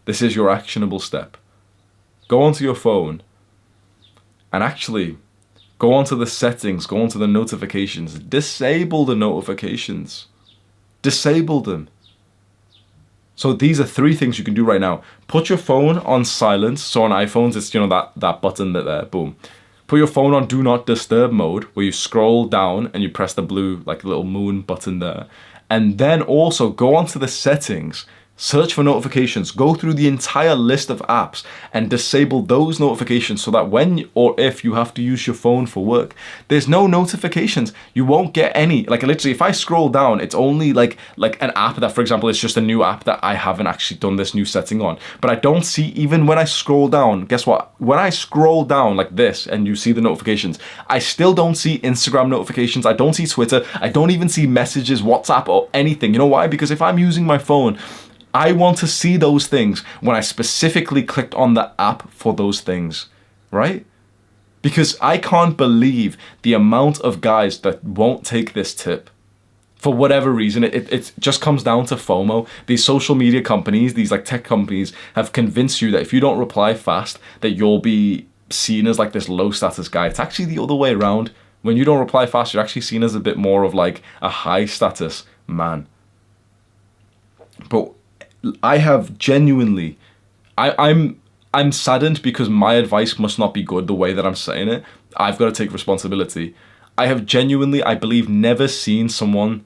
This is your actionable step. Go onto your phone and actually go onto the settings, go onto the notifications, disable the notifications, disable them. So these are 3 things you can do right now. Put your phone on silence. So on iPhones, it's, you know, that button there, boom. Put your phone on do not disturb mode, where you scroll down and you press the blue, like little moon button there. And then also go onto the settings, search for notifications, go through the entire list of apps and disable those notifications so that when or if you have to use your phone for work, there's no notifications. You won't get any. Like literally, if I scroll down, it's only like an app that, for example, is just a new app that I haven't actually done this new setting on. But I don't see, even when I scroll down, guess what? When I scroll down like this and you see the notifications, I still don't see Instagram notifications. I don't see Twitter. I don't even see messages, WhatsApp or anything. You know why? Because if I'm using my phone, I want to see those things when I specifically clicked on the app for those things, right? Because I can't believe the amount of guys that won't take this tip for whatever reason. It just comes down to FOMO. These social media companies, these like tech companies, have convinced you that if you don't reply fast, that you'll be seen as like this low status guy. It's actually the other way around. When you don't reply fast, you're actually seen as a bit more of like a high status man. But I have genuinely, I'm saddened because my advice must not be good the way that I'm saying it. I've got to take responsibility. I have genuinely, I believe, never seen someone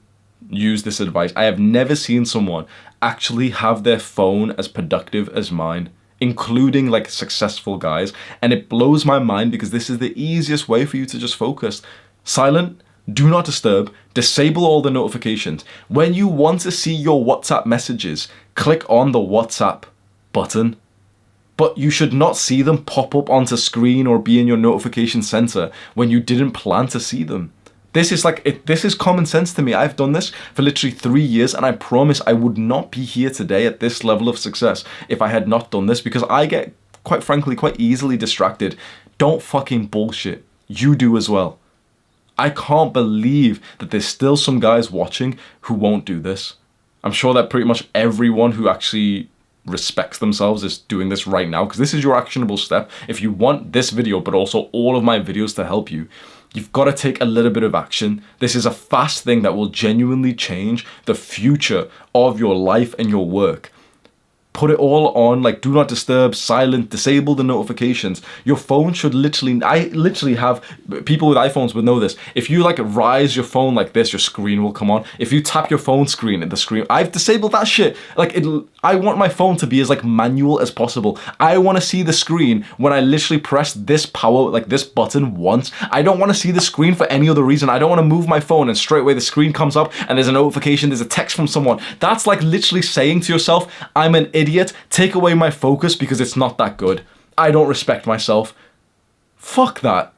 use this advice. I have never seen someone actually have their phone as productive as mine, including like successful guys. And it blows my mind because this is the easiest way for you to just focus. Silent. Do not disturb, disable all the notifications. When you want to see your WhatsApp messages, click on the WhatsApp button. But you should not see them pop up onto screen or be in your notification center when you didn't plan to see them. This is common sense to me. I've done this for literally 3 years and I promise I would not be here today at this level of success if I had not done this, because I get, quite frankly, quite easily distracted. Don't fucking bullshit. You do as well. I can't believe that there's still some guys watching who won't do this. I'm sure that pretty much everyone who actually respects themselves is doing this right now, because this is your actionable step. If you want this video, but also all of my videos to help you, you've got to take a little bit of action. This is a fast thing that will genuinely change the future of your life and your work. put it all on, like do not disturb, silent, disable the notifications. Your phone should literally, I literally have, people with iPhones would know this. If you like rise your phone like this, your screen will come on. If you tap your phone screen at the screen, I've disabled that shit. Like I want my phone to be as like manual as possible. I want to see the screen when I literally press this power, like this button once. I don't want to see the screen for any other reason. I don't want to move my phone and straight away the screen comes up and there's a notification, there's a text from someone. That's like literally saying to yourself, I'm an idiot, take away my focus because it's not that good. I don't respect myself. Fuck that.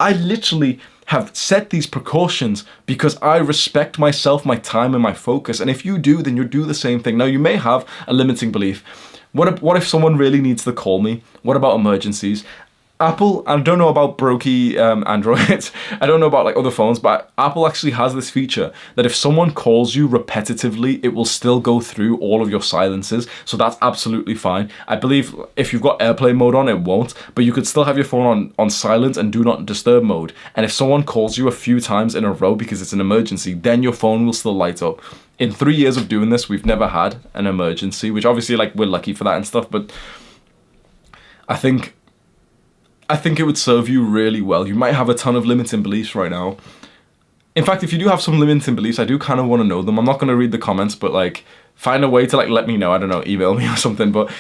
I literally have set these precautions because I respect myself, my time, and my focus. And if you do, then you do the same thing. Now, you may have a limiting belief. What if someone really needs to call me? What about emergencies? Apple, I don't know about brokey Androids, I don't know about like other phones, but Apple actually has this feature that if someone calls you repetitively, it will still go through all of your silences. So that's absolutely fine. I believe if you've got airplane mode on, it won't, but you could still have your phone on silent and do not disturb mode. And if someone calls you a few times in a row because it's an emergency, then your phone will still light up. In 3 years of doing this, we've never had an emergency, which obviously like we're lucky for that and stuff, but I think it would serve you really well. You might have a ton of limiting beliefs right now. In fact, if you do have some limiting beliefs, I do kind of want to know them. I'm not going to read the comments, but like find a way to like let me know. I don't know, email me or something. But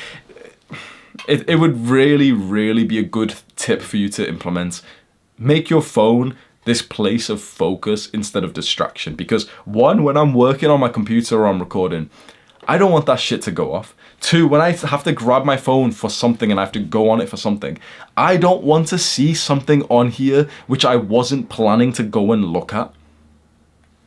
it would really, really be a good tip for you to implement. Make your phone this place of focus instead of distraction. Because one, when I'm working on my computer or I'm recording, I don't want that shit to go off. Two, when I have to grab my phone for something and I have to go on it for something, I don't want to see something on here which I wasn't planning to go and look at.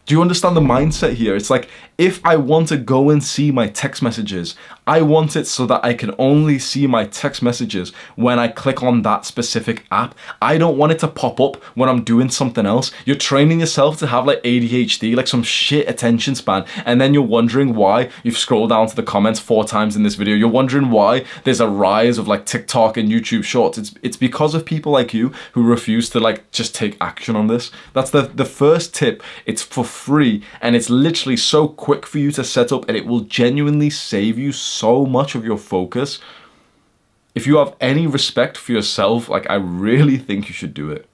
Do you understand the mindset here? It's like, if I want to go and see my text messages, I want it so that I can only see my text messages when I click on that specific app. I don't want it to pop up when I'm doing something else. You're training yourself to have like ADHD, like some shit attention span, and then you're wondering why you've scrolled down to the comments 4 times in this video. You're wondering why there's a rise of like TikTok and YouTube Shorts. It's because of people like you who refuse to like just take action on this. That's the first tip. It's for free and it's literally so quick for you to set up, and it will genuinely save you so much of your focus. If you have any respect for yourself, like I really think you should do it.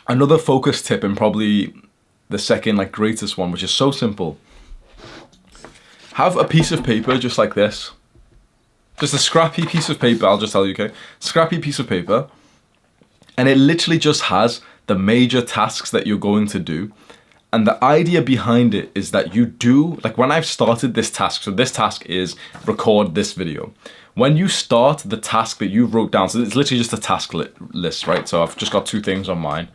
Another focus tip, and probably the second like greatest one, which is so simple. Have a piece of paper just like this. Just a scrappy piece of paper, I'll just tell you, okay? Scrappy piece of paper. And it literally just has the major tasks that you're going to do. And the idea behind it is that you do, like when I've started this task, so this task is record this video. When you start the task that you wrote down, so it's literally just a task list, right? So I've just got 2 things on mine.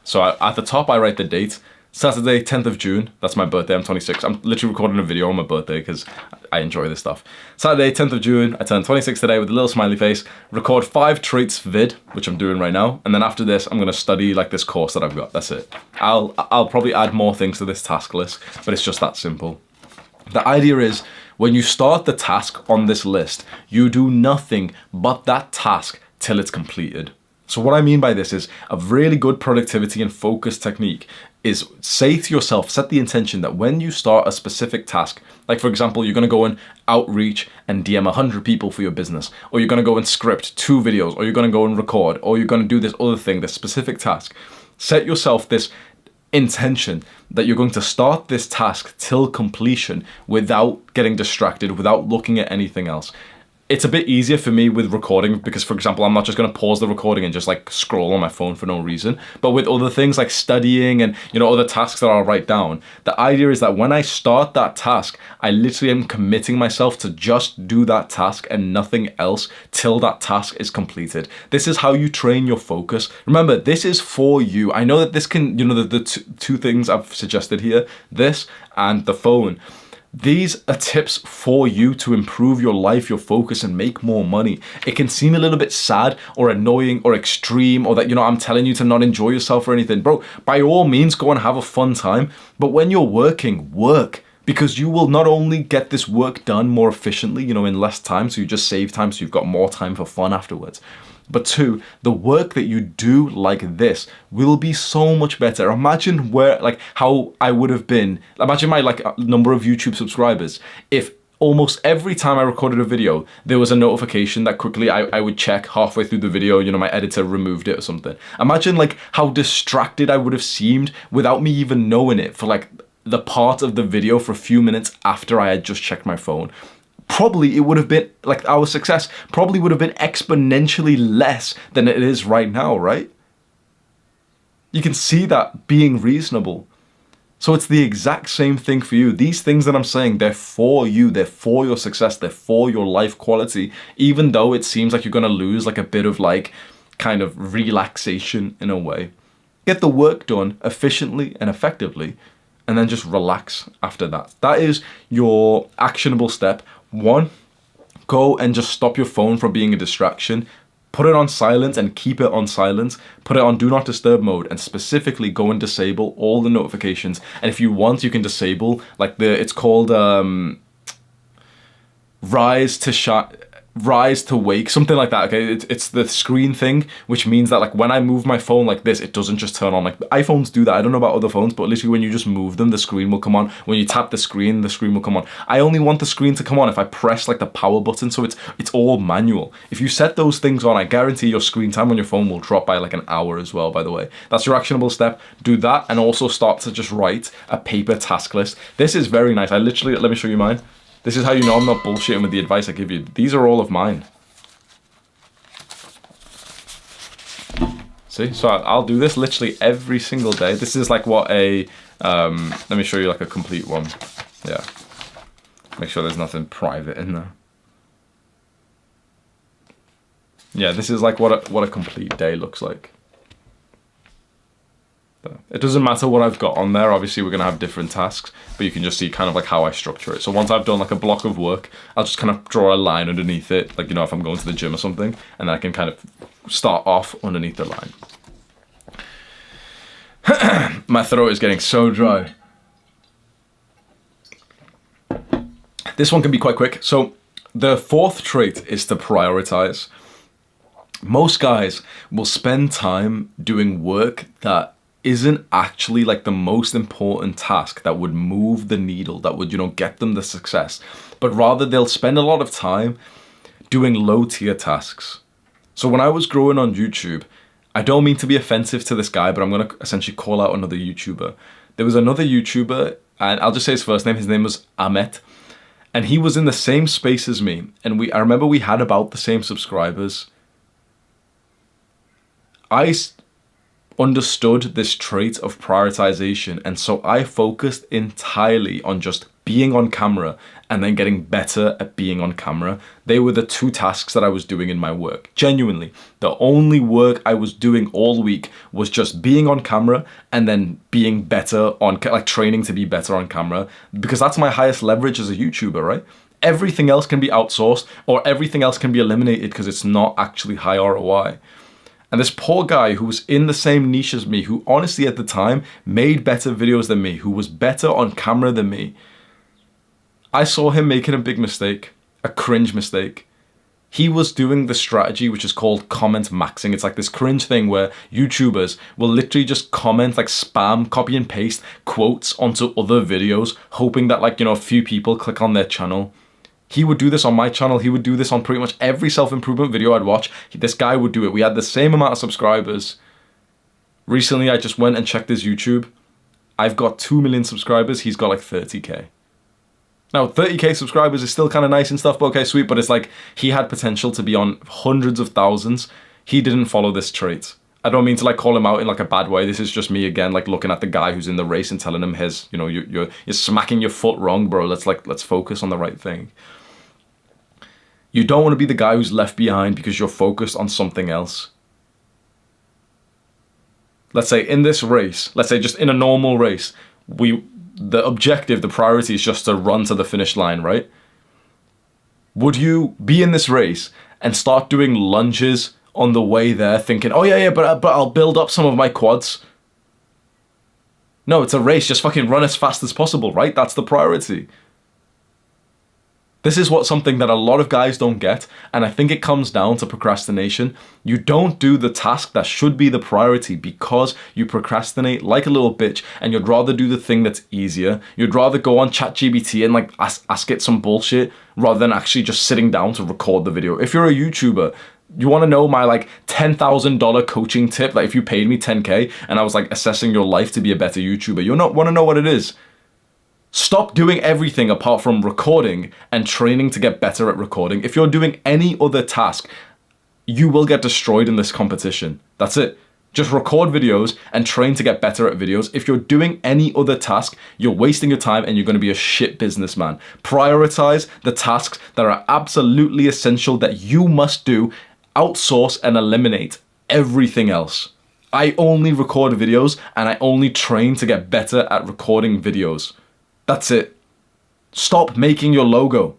So at the top, I write the date. Saturday, 10th of June, that's my birthday, I'm 26. I'm literally recording a video on my birthday because I enjoy this stuff. Saturday, 10th of June, I turned 26 today with a little smiley face. Record 5 traits vid, which I'm doing right now. And then after this, I'm gonna study like this course that I've got, that's it. I'll probably add more things to this task list, but it's just that simple. The idea is, when you start the task on this list, you do nothing but that task till it's completed. So what I mean by this is a really good productivity and focus technique is say to yourself, set the intention that when you start a specific task, like for example, you're gonna go and outreach and DM 100 people for your business, or you're gonna go and script 2 videos, or you're gonna go and record, or you're gonna do this other thing, this specific task. Set yourself this intention that you're going to start this task till completion without getting distracted, without looking at anything else. It's a bit easier for me with recording because, for example, I'm not just going to pause the recording and just like scroll on my phone for no reason. But with other things like studying and, you know, other tasks that I'll write down, the idea is that when I start that task, I literally am committing myself to just do that task and nothing else till that task is completed. This is how you train your focus. Remember, this is for you. I know that this can, you know, the two things I've suggested here, this and the phone. These are tips for you to improve your life, your focus, and make more money. It can seem a little bit sad or annoying or extreme, or that, you know, I'm telling you to not enjoy yourself or anything. Bro, by all means, go and have a fun time. But when you're working, work. Because you will not only get this work done more efficiently, you know, in less time, so you just save time, so you've got more time for fun afterwards. But two, the work that you do like this will be so much better. Imagine how I would have been. Imagine my number of YouTube subscribers if almost every time I recorded a video, there was a notification that quickly I would check halfway through the video, my editor removed it or something. Imagine how distracted I would have seemed without me even knowing it for the part of the video for a few minutes after I had just checked my phone. Probably it would have been, our success probably would have been exponentially less than it is right now, right? You can see that being reasonable. So it's the exact same thing for you. These things that I'm saying, they're for you. They're for your success. They're for your life quality. Even though it seems like you're going to lose a bit of kind of relaxation in a way. Get the work done efficiently and effectively, and then just relax after that. That is your actionable step. 1, go and just stop your phone from being a distraction. Put it on silent and keep it on silent. Put it on do not disturb mode and specifically go and disable all the notifications. And if you want, you can disable it's called rise to wake, something like that. Okay, it's the screen thing, which means that when I move my phone like this, it doesn't just turn on. iPhones do that. I don't know about other phones, but literally when you just move them, the screen will come on. When you tap the screen will come on. I only want the screen to come on if I press the power button, so it's all manual. If you set those things on, I guarantee your screen time on your phone will drop by an hour as well, by the way. That's your actionable step. Do that and also start to just write a paper task list. This is very nice. Let me show you mine. This is how you know I'm not bullshitting with the advice I give you. These are all of mine. See, so I'll do this literally every single day. This is what let me show you a complete one. Yeah. Make sure there's nothing private in there. Yeah, this is what a complete day looks like. It doesn't matter what I've got on there. Obviously, we're going to have different tasks, but you can just see kind of how I structure it. So once I've done a block of work, I'll just kind of draw a line underneath it, if I'm going to the gym or something, and then I can kind of start off underneath the line. My throat is getting so dry. This one can be quite quick. So the 4th trait is to prioritize. Most guys will spend time doing work that isn't actually the most important task that would move the needle, that would, get them the success. But rather they'll spend a lot of time doing low tier tasks. So when I was growing on YouTube, I don't mean to be offensive to this guy, but I'm going to essentially call out another YouTuber. There was another YouTuber, and I'll just say his first name. His name was Ahmet. And he was in the same space as me. And I remember we had about the same subscribers. I understood this trait of prioritization, and so I focused entirely on just being on camera and then getting better at being on camera. They were the 2 tasks that I was doing in my work. Genuinely, the only work I was doing all week was just being on camera and then being better on training to be better on camera, because that's my highest leverage as a YouTuber, right? Everything else can be outsourced or everything else can be eliminated because it's not actually high ROI. And this poor guy who was in the same niche as me, who honestly at the time made better videos than me, who was better on camera than me, I saw him making a big mistake, a cringe mistake. He was doing the strategy which is called comment maxing. It's this cringe thing where YouTubers will literally just comment spam, copy and paste quotes onto other videos, hoping that a few people click on their channel. He would do this on my channel. He would do this on pretty much every self-improvement video I'd watch. This guy would do it. We had the same amount of subscribers. Recently, I just went and checked his YouTube. I've got 2 million subscribers. He's got 30K. Now, 30K subscribers is still kind of nice and stuff, but okay, sweet. But it's he had potential to be on hundreds of thousands. He didn't follow this trait. I don't mean to call him out in a bad way. This is just me again, looking at the guy who's in the race and telling him you're smacking your foot wrong, bro. Let's focus on the right thing. You don't want to be the guy who's left behind because you're focused on something else. Let's say in this race, let's say just in a normal race, the objective, the priority is just to run to the finish line, right? Would you be in this race and start doing lunges on the way there thinking, oh yeah, but I'll build up some of my quads? No, it's a race. Just fucking run as fast as possible, right? That's the priority. This is something that a lot of guys don't get, and I think it comes down to procrastination. You don't do the task that should be the priority because you procrastinate like a little bitch, and you'd rather do the thing that's easier. You'd rather go on ChatGPT and like ask it some bullshit rather than actually just sitting down to record the video. If you're a YouTuber, you want to know my like $10,000 coaching tip? Like if you paid me 10K and I was like assessing your life to be a better YouTuber, you want to know what it is? Stop doing everything apart from recording and training to get better at recording. If you're doing any other task, you will get destroyed in this competition. That's it. Just record videos and train to get better at videos. If you're doing any other task, you're wasting your time and you're going to be a shit businessman. Prioritize the tasks that are absolutely essential that you must do. Outsource and eliminate everything else. I only record videos and I only train to get better at recording videos. That's it. Stop making your logo.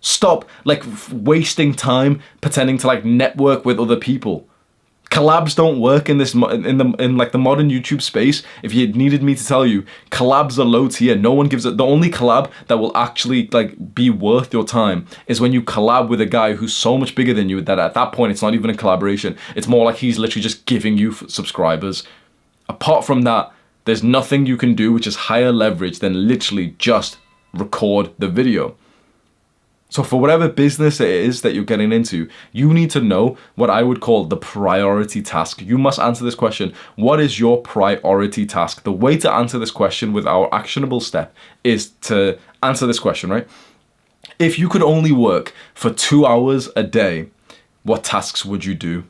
Stop like wasting time pretending to like network with other people. Collabs don't work in like the modern YouTube space. If you needed me to tell you, collabs are low tier. No one gives it. The only collab that will actually like be worth your time is when you collab with a guy who's so much bigger than you that at that point it's not even a collaboration. It's more like he's literally just giving you subscribers. Apart from that, there's nothing you can do which is higher leverage than literally just record the video. So for whatever business it is that you're getting into, you need to know what I would call the priority task. You must answer this question. What is your priority task? The way to answer this question with our actionable step is to answer this question, right? If you could only work for 2 hours a day, what tasks would you do?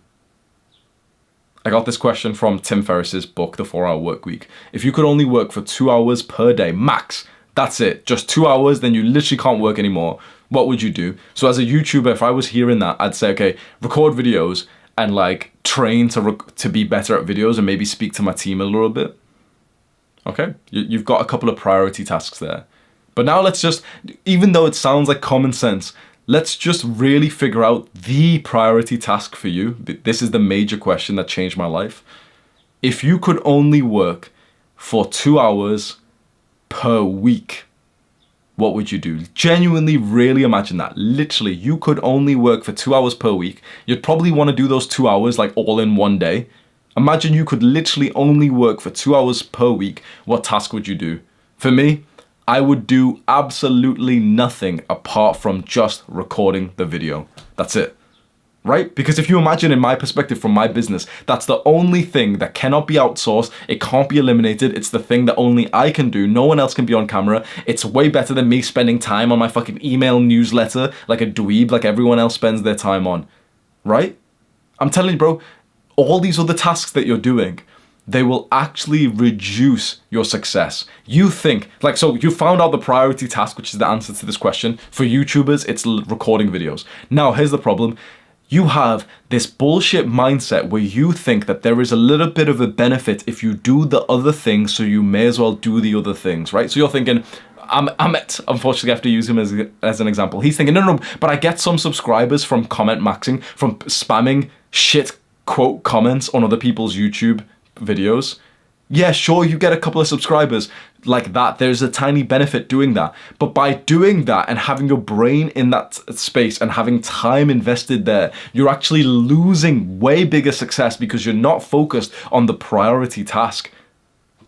I got this question from Tim Ferriss's book, The 4-Hour Workweek. If you could only work for 2 hours per day, max, that's it. Just 2 hours, then you literally can't work anymore. What would you do? So as a YouTuber, if I was hearing that, I'd say, okay, record videos and like train to be better at videos and maybe speak to my team a little bit. Okay, you've got a couple of priority tasks there. But now let's just, even though it sounds like common sense, let's just really figure out the priority task for you. This is the major question that changed my life. If you could only work for 2 hours per week, what would you do? Genuinely, really imagine that. Literally, you could only work for 2 hours per week. You'd probably want to do those 2 hours like all in one day. Imagine you could literally only work for 2 hours per week. What task would you do? For me, I would do absolutely nothing apart from just recording the video. That's it. Right? Because if you imagine in my perspective from my business, that's the only thing that cannot be outsourced. It can't be eliminated. It's the thing that only I can do. No one else can be on camera. It's way better than me spending time on my fucking email newsletter like a dweeb like everyone else spends their time on. Right? I'm telling you, bro, all these other tasks that you're doing, they will actually reduce your success. You think, like, so you found out the priority task, which is the answer to this question. For YouTubers, it's recording videos. Now, here's the problem. You have this bullshit mindset where you think that there is a little bit of a benefit if you do the other things, so you may as well do the other things, right? So you're thinking, Amit, unfortunately I have to use him as an example. He's thinking, no, but I get some subscribers from comment maxing, from spamming shit quote comments on other people's YouTube videos. Yeah, sure, you get a couple of subscribers like that. There's a tiny benefit doing that. But by doing that and having your brain in that space and having time invested there, you're actually losing way bigger success because you're not focused on the priority task.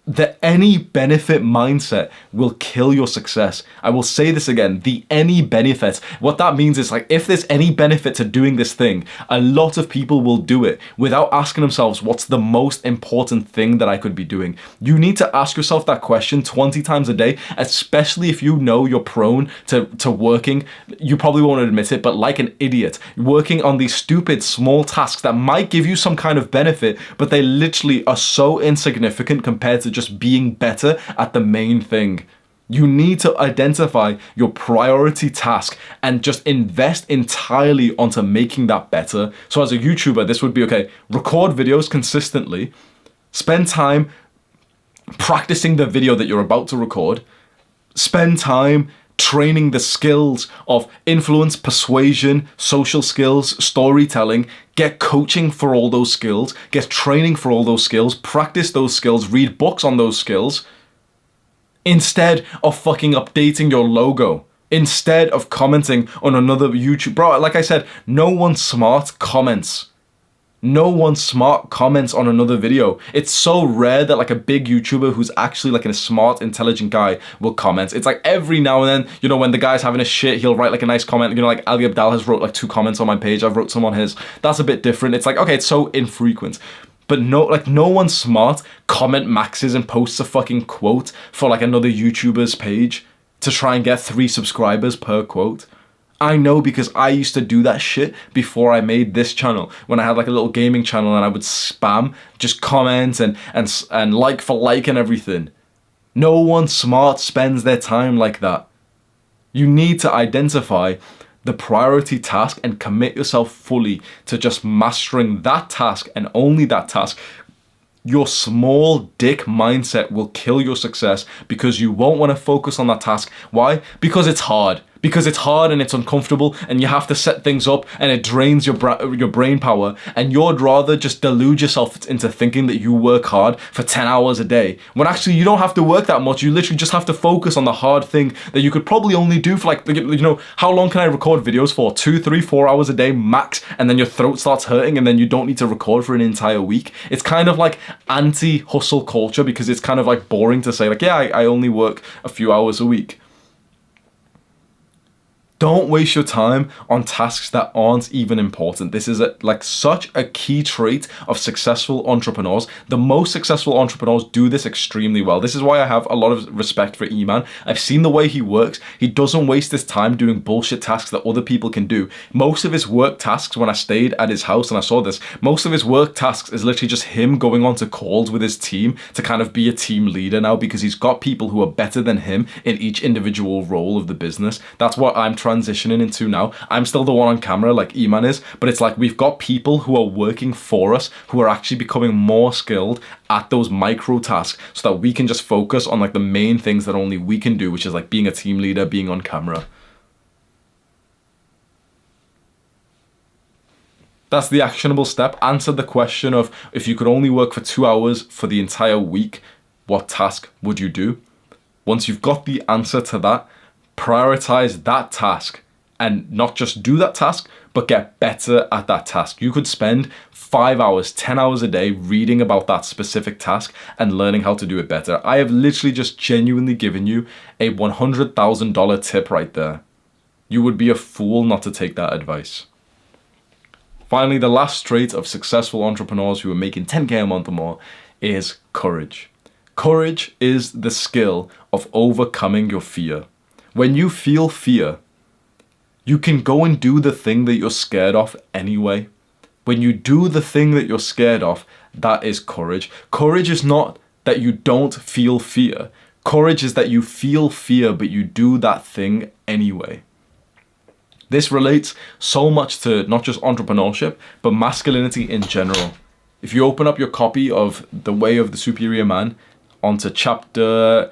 The any benefit mindset will kill your success. I will say this again, the any benefit. What that means is like, if there's any benefit to doing this thing, a lot of people will do it without asking themselves, what's the most important thing that I could be doing? You need to ask yourself that question 20 times a day, especially if you know you're prone to working. You probably won't admit it, but like an idiot, working on these stupid small tasks that might give you some kind of benefit, but they literally are so insignificant compared to just being better at the main thing. You need to identify your priority task and just invest entirely onto making that better. So as a YouTuber, this would be, okay, record videos consistently, spend time practicing the video that you're about to record, spend time training the skills of influence, persuasion, social skills, storytelling, get coaching for all those skills, get training for all those skills, practice those skills, read books on those skills, instead of fucking updating your logo. instead of commenting on another YouTube. Bro, like I said, no one smart comments. No one smart comments on another video. It's so rare that like a big YouTuber who's actually like a smart, intelligent guy will comment. It's like every now and then, you know, when the guy's having a shit, he'll write like a nice comment. You know, like Ali Abdal has wrote like 2 comments on my page. I've wrote some on his. That's a bit different. It's like, okay, it's so infrequent. But no one smart comment maxes and posts a fucking quote for like another YouTuber's page to try and get 3 subscribers per quote. I know, because I used to do that shit before I made this channel. When I had like a little gaming channel and I would spam just comments and like for like and everything. No one smart spends their time like that. You need to identify the priority task and commit yourself fully to just mastering that task and only that task. Your small dick mindset will kill your success because you won't want to focus on that task. Why? Because it's hard. Because it's hard and it's uncomfortable and you have to set things up and it drains your brain power, and you'd rather just delude yourself into thinking that you work hard for 10 hours a day when actually you don't have to work that much. You literally just have to focus on the hard thing that you could probably only do for like, you know, how long can I record videos for? 2, 3, 4 hours a day max, and then your throat starts hurting and then you don't need to record for an entire week. It's kind of like anti-hustle culture because it's kind of like boring to say like, yeah, I only work a few hours a week. Don't waste your time on tasks that aren't even important. This is such a key trait of successful entrepreneurs. The most successful entrepreneurs do this extremely well. This is why I have a lot of respect for Iman. I've seen the way he works. He doesn't waste his time doing bullshit tasks that other people can do. Most of his work tasks, when I stayed at his house and I saw this, most of his work tasks is literally just him going on to calls with his team to kind of be a team leader now, because he's got people who are better than him in each individual role of the business. That's what I'm transitioning into now. I'm still the one on camera like Iman is, but it's like we've got people who are working for us who are actually becoming more skilled at those micro tasks so that we can just focus on like the main things that only we can do, which is like being a team leader, being on camera. That's the actionable step. Answer the question of, if you could only work for 2 hours for the entire week, what task would you do? Once you've got the answer to that, prioritize that task. And not just do that task, but get better at that task. You could spend 5 hours, 10 hours a day reading about that specific task and learning how to do it better. I have literally just genuinely given you a $100,000 tip right there. You would be a fool not to take that advice. Finally, the last trait of successful entrepreneurs who are making 10K a month or more is courage. Courage is the skill of overcoming your fear. When you feel fear, you can go and do the thing that you're scared of anyway. When you do the thing that you're scared of, that is courage. Courage is not that you don't feel fear. Courage is that you feel fear, but you do that thing anyway. This relates so much to not just entrepreneurship, but masculinity in general. If you open up your copy of The Way of the Superior Man onto chapter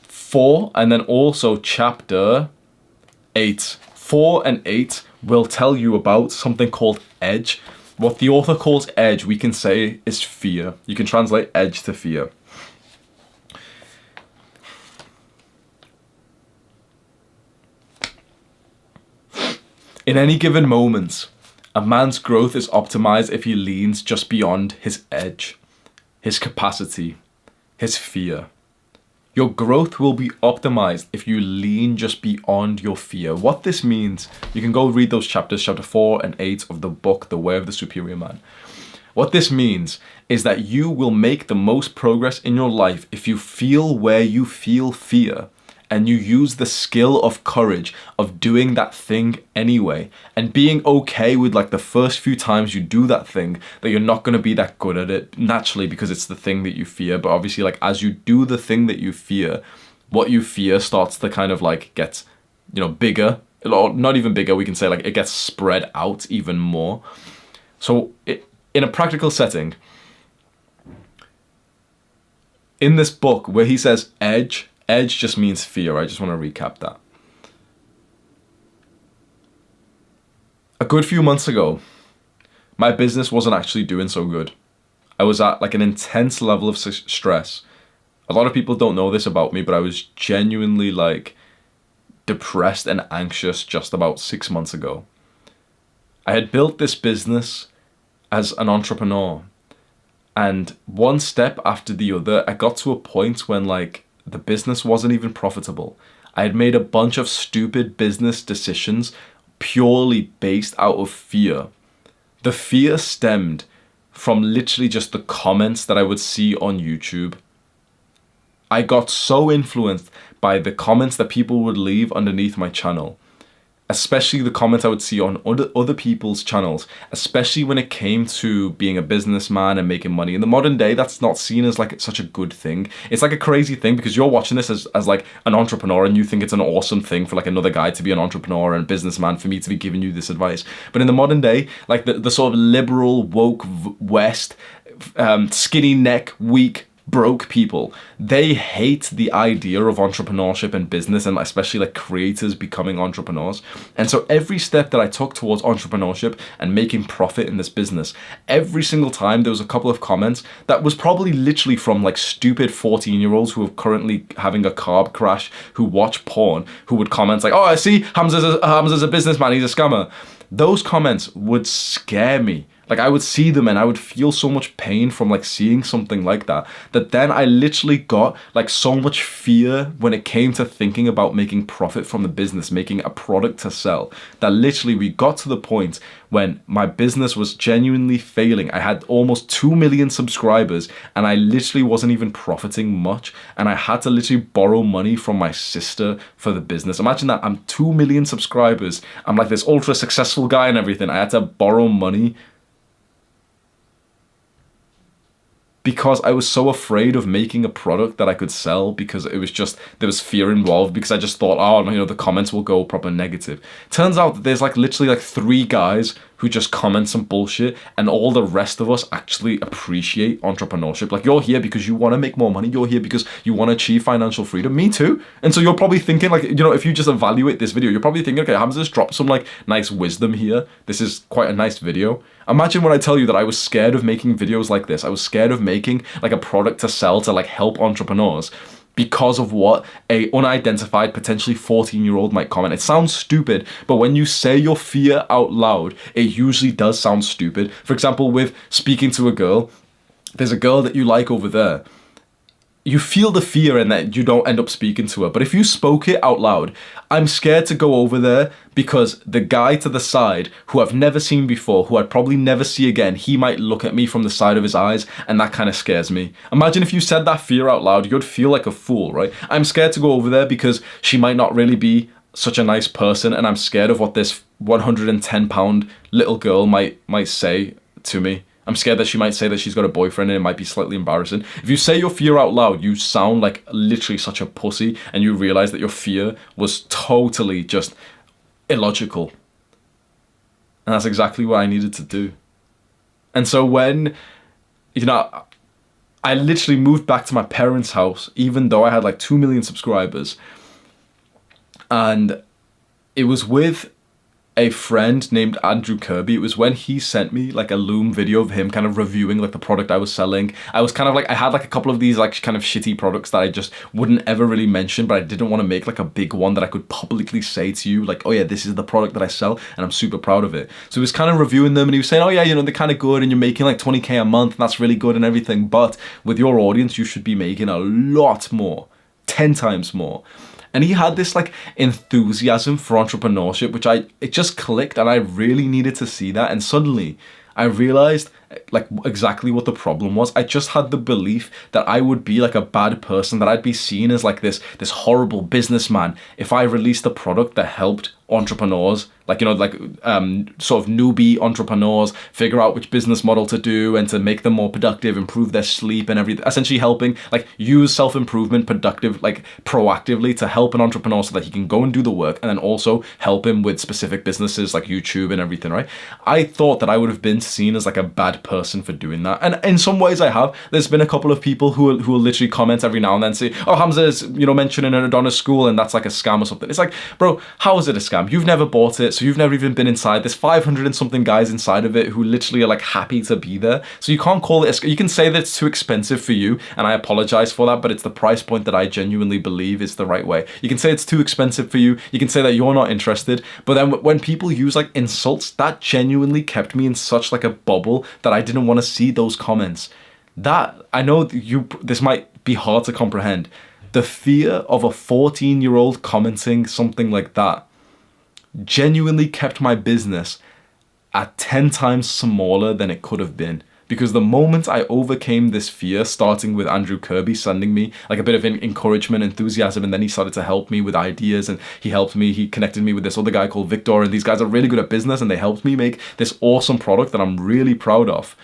4 and then also chapter 8. 4 and 8 will tell you about something called edge. What the author calls edge, we can say is fear. You can translate edge to fear. In any given moment, a man's growth is optimized if he leans just beyond his edge, his capacity, his fear. Your growth will be optimized if you lean just beyond your fear. What this means, you can go read those chapters, chapter 4 and 8 of the book, The Way of the Superior Man. What this means is that you will make the most progress in your life if you feel where you feel fear, and you use the skill of courage of doing that thing anyway, and being okay with like the first few times you do that thing that you're not going to be that good at it naturally because it's the thing that you fear. But obviously, like as you do the thing that you fear, what you fear starts to kind of like get, you know, bigger, or not even bigger, we can say like it gets spread out even more. So in a practical setting, in this book where he says edge just means fear. I just want to recap that. A good few months ago, my business wasn't actually doing so good. I was at like an intense level of stress. A lot of people don't know this about me, but I was genuinely like depressed and anxious just about 6 months ago. I had built this business as an entrepreneur, and one step after the other, I got to a point when like the business wasn't even profitable. I had made a bunch of stupid business decisions purely based out of fear. The fear stemmed from literally just the comments that I would see on YouTube. I got so influenced by the comments that people would leave underneath my channel, especially the comments I would see on other people's channels, especially when it came to being a businessman and making money. In the modern day, that's not seen as like such a good thing. It's like a crazy thing because you're watching this as like an entrepreneur and you think it's an awesome thing for like another guy to be an entrepreneur and businessman, for me to be giving you this advice. But in the modern day, like the sort of liberal, woke West, skinny neck, weak, broke people, they hate the idea of entrepreneurship and business, and especially like creators becoming entrepreneurs. And so every step that I took towards entrepreneurship and making profit in this business, every single time there was a couple of comments that was probably literally from like stupid 14-year-olds who are currently having a carb crash, who watch porn, who would comment like, oh, I see Hamza's a businessman, he's a scammer. Those comments would scare me. Like I would see them and I would feel so much pain from like seeing something like that, that then I literally got like so much fear when it came to thinking about making profit from the business, making a product to sell, that literally we got to the point when my business was genuinely failing. I had almost 2 million subscribers and I literally wasn't even profiting much, and I had to literally borrow money from my sister for the business. Imagine that, I'm 2 million subscribers, I'm like this ultra successful guy and everything. I had to borrow money because I was so afraid of making a product that I could sell, because it was just, there was fear involved, because I just thought, oh, you know, the comments will go proper negative. Turns out that there's like literally like 3 guys who just comment some bullshit, and all the rest of us actually appreciate entrepreneurship. Like, you're here because you want to make more money, you're here because you want to achieve financial freedom. Me too. And so you're probably thinking, like, you know, if you just evaluate this video, you're probably thinking, okay, Hamza's dropped some like nice wisdom here, this is quite a nice video. Imagine when I tell you that I was scared of making videos like this. I was scared of making like a product to sell to like help entrepreneurs because of what a unidentified, potentially 14-year-old might comment. It sounds stupid, but when you say your fear out loud, it usually does sound stupid. For example, with speaking to a girl, there's a girl that you like over there. You feel the fear in that you don't end up speaking to her. But if you spoke it out loud, I'm scared to go over there because the guy to the side, who I've never seen before, who I'd probably never see again, he might look at me from the side of his eyes, and that kind of scares me. Imagine if you said that fear out loud, you'd feel like a fool, right? I'm scared to go over there because she might not really be such a nice person, and I'm scared of what this 110-pound little girl might say to me. I'm scared that she might say that she's got a boyfriend and it might be slightly embarrassing. If you say your fear out loud, you sound like literally such a pussy, and you realize that your fear was totally just illogical. And that's exactly what I needed to do. And so when, you know, I literally moved back to my parents' house, even though I had like 2 million subscribers, and it was with a friend named Andrew Kirby. It was when he sent me like a Loom video of him kind of reviewing like the product I was selling. I was kind of like, I had like a couple of these like kind of shitty products that I just wouldn't ever really mention, but I didn't want to make like a big one that I could publicly say to you, like, oh yeah, this is the product that I sell and I'm super proud of it. So he was kind of reviewing them and he was saying, oh yeah, you know, they're kind of good and you're making like 20k a month and that's really good and everything, but with your audience, you should be making a lot more, 10 times more. And he had this like enthusiasm for entrepreneurship, which it just clicked, and I really needed to see that. And suddenly I realized like exactly what the problem was. I just had the belief that I would be like a bad person, that I'd be seen as like this horrible businessman if I released a product that helped entrepreneurs, like, you know, like sort of newbie entrepreneurs figure out which business model to do and to make them more productive, improve their sleep and everything, essentially helping like use self-improvement productive, like proactively to help an entrepreneur so that he can go and do the work, and then also help him with specific businesses like YouTube and everything, right? I thought that I would have been seen as like a bad person for doing that. And in some ways I have. There's been a couple of people who will literally comment every now and then, say, oh, Hamza's, mentioning an Adonis school and that's like a scam or something. It's like, bro, how is it a scam? You've never bought it, so you've never even been inside. There's 500 and something guys inside of it who literally are like happy to be there. So you can't call it you can say that it's too expensive for you, and I apologize for that, but it's the price point that I genuinely believe is the right way. You can say it's too expensive for you. You can say that you're not interested. But then when people use like insults, that genuinely kept me in such like a bubble that I didn't want to see those comments. That, I know this might be hard to comprehend. The fear of a 14-year-old commenting something like that genuinely kept my business at 10 times smaller than it could have been. Because the moment I overcame this fear, starting with Andrew Kirby sending me like a bit of encouragement, enthusiasm, and then he started to help me with ideas, and he helped me, he connected me with this other guy called Victor, and these guys are really good at business, and they helped me make this awesome product that I'm really proud of.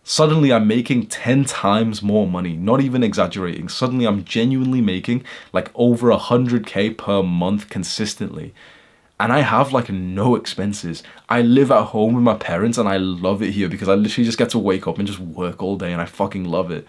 Suddenly I'm making 10 times more money, not even exaggerating. Suddenly I'm genuinely making like over 100K per month consistently. And I have like no expenses. I live at home with my parents and I love it here because I literally just get to wake up and just work all day and I fucking love it.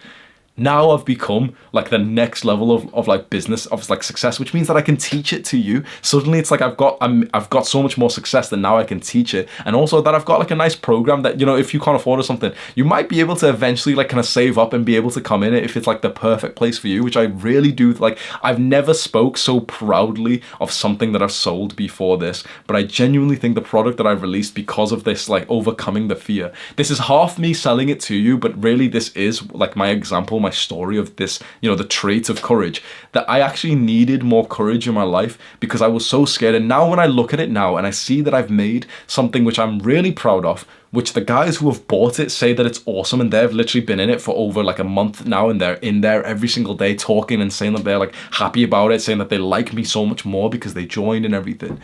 Now I've become like the next level of like business, of like success, which means that I can teach it to you. Suddenly it's like I've got so much more success that now I can teach it. And also that I've got like a nice program that, if you can't afford or something, you might be able to eventually like kind of save up and be able to come in it if it's like the perfect place for you, which I really do. Like, I've never spoke so proudly of something that I've sold before this, but I genuinely think the product that I've released, because of this, like overcoming the fear, this is half me selling it to you, but really this is like my example, my story of this, the trait of courage, that I actually needed more courage in my life because I was so scared. And now when I look at it now and I see that I've made something which I'm really proud of, which the guys who have bought it say that it's awesome, and they've literally been in it for over like a month now, and they're in there every single day talking and saying that they're like happy about it, saying that they like me so much more because they joined and everything.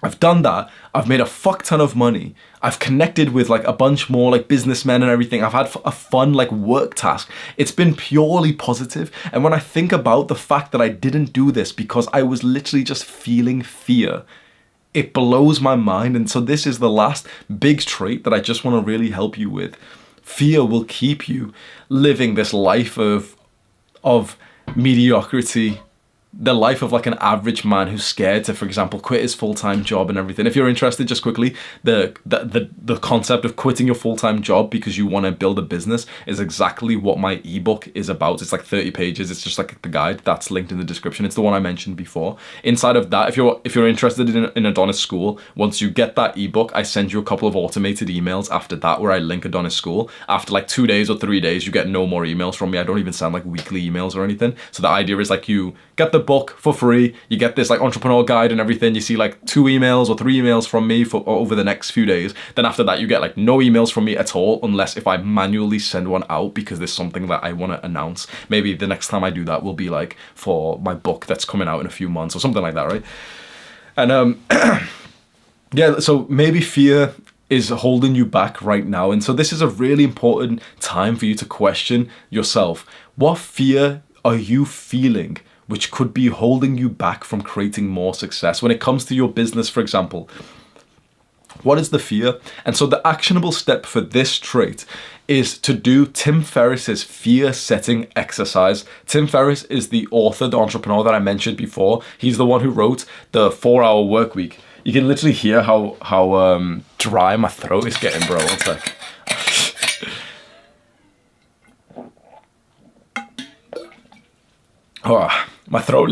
I've done that. I've made a fuck ton of money. I've connected with like a bunch more like businessmen and everything. I've had a fun like work task. It's been purely positive. And when I think about the fact that I didn't do this because I was literally just feeling fear, it blows my mind. And so this is the last big trait that I just want to really help you with. Fear will keep you living this life of mediocrity, the life of like an average man who's scared to, for example, quit his full-time job and everything. If you're interested, just quickly, the concept of quitting your full-time job because you want to build a business is exactly what my ebook is about. It's like 30 pages. It's just like the guide that's linked in the description. It's the one I mentioned before. Inside of that, if you're interested in Adonis School, once you get that ebook, I send you a couple of automated emails after that where I link Adonis School. After like 2 days or 3 days, you get no more emails from me. I don't even send like weekly emails or anything. So the idea is like you get the book for free, you get this like entrepreneur guide and everything, you see like 2 emails or 3 emails from me for over the next few days. Then after that you get like no emails from me at all, unless if I manually send one out because there's something that I want to announce. Maybe the next time I do that will be like for my book that's coming out in a few months or something like that, right? And yeah, so maybe fear is holding you back right now. And so this is a really important time for you to question yourself. What fear are you feeling which could be holding you back from creating more success? When it comes to your business, for example, what is the fear? And so the actionable step for this trait is to do Tim Ferriss's fear setting exercise. Tim Ferriss is the author, the entrepreneur that I mentioned before. He's the one who wrote the 4-Hour Work Week. You can literally hear how dry my throat is getting, bro. One sec. Oh, my throat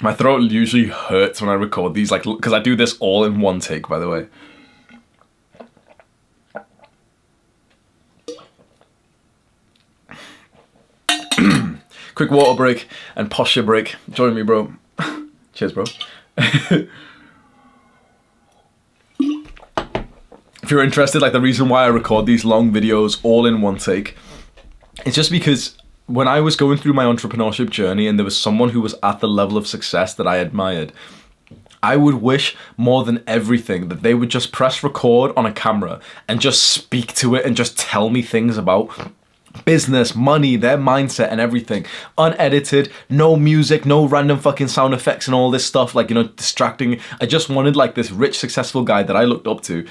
my throat usually hurts when I record these, like, because I do this all in one take, by the way. Quick water break and posture break. Join me, bro. Cheers, bro. If you're interested, like the reason why I record these long videos all in one take, it's just because when I was going through my entrepreneurship journey and there was someone who was at the level of success that I admired, I would wish more than everything that they would just press record on a camera and just speak to it and just tell me things about business, money, their mindset and everything. Unedited, no music, no random fucking sound effects and all this stuff, like, you know, distracting. I just wanted like this rich, successful guy that I looked up to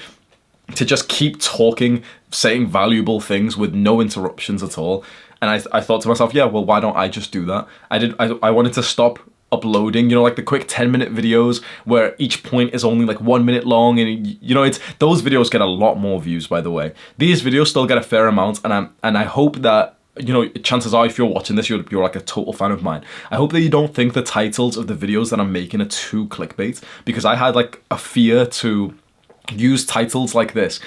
just keep talking, saying valuable things with no interruptions at all. And I thought to myself, yeah, well, why don't I just do that? I wanted to stop uploading, you know, like the quick 10-minute videos where each point is only like 1 minute long, and you know, it's those videos get a lot more views, by the way. These videos still get a fair amount, and I hope that, you know, chances are if you're watching this, you're like a total fan of mine. I hope that you don't think the titles of the videos that I'm making are too clickbait, because I had like a fear to use titles like this.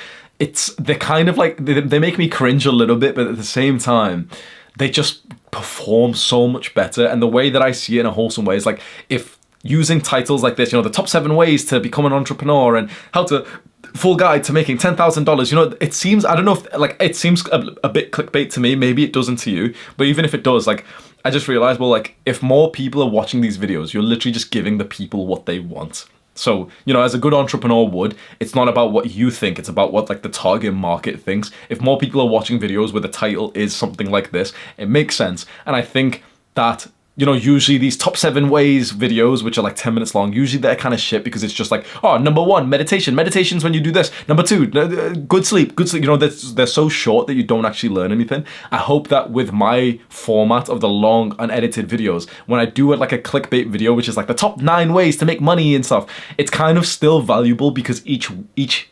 They're kind of like, they make me cringe a little bit, but at the same time, they just perform so much better. And the way that I see it in a wholesome way is like, if using titles like this, you know, the top 7 ways to become an entrepreneur and how to full guide to making $10,000, you know, it seems, I don't know if, like, it seems a bit clickbait to me. Maybe it doesn't to you, but even if it does, like, I just realized, well, like, if more people are watching these videos, you're literally just giving the people what they want. So, you know, as a good entrepreneur would, it's not about what you think, it's about what like the target market thinks. If more people are watching videos where the title is something like this, it makes sense. And I think that, you know, usually these top 7 ways videos, which are like 10 minutes long, usually they're kind of shit, because it's just like, oh, number 1, meditation. Meditation's when you do this. Number 2, good sleep. Good sleep. You know, they're so short that you don't actually learn anything. I hope that with my format of the long, unedited videos, when I do it like a clickbait video, which is like the top 9 ways to make money and stuff, it's kind of still valuable because each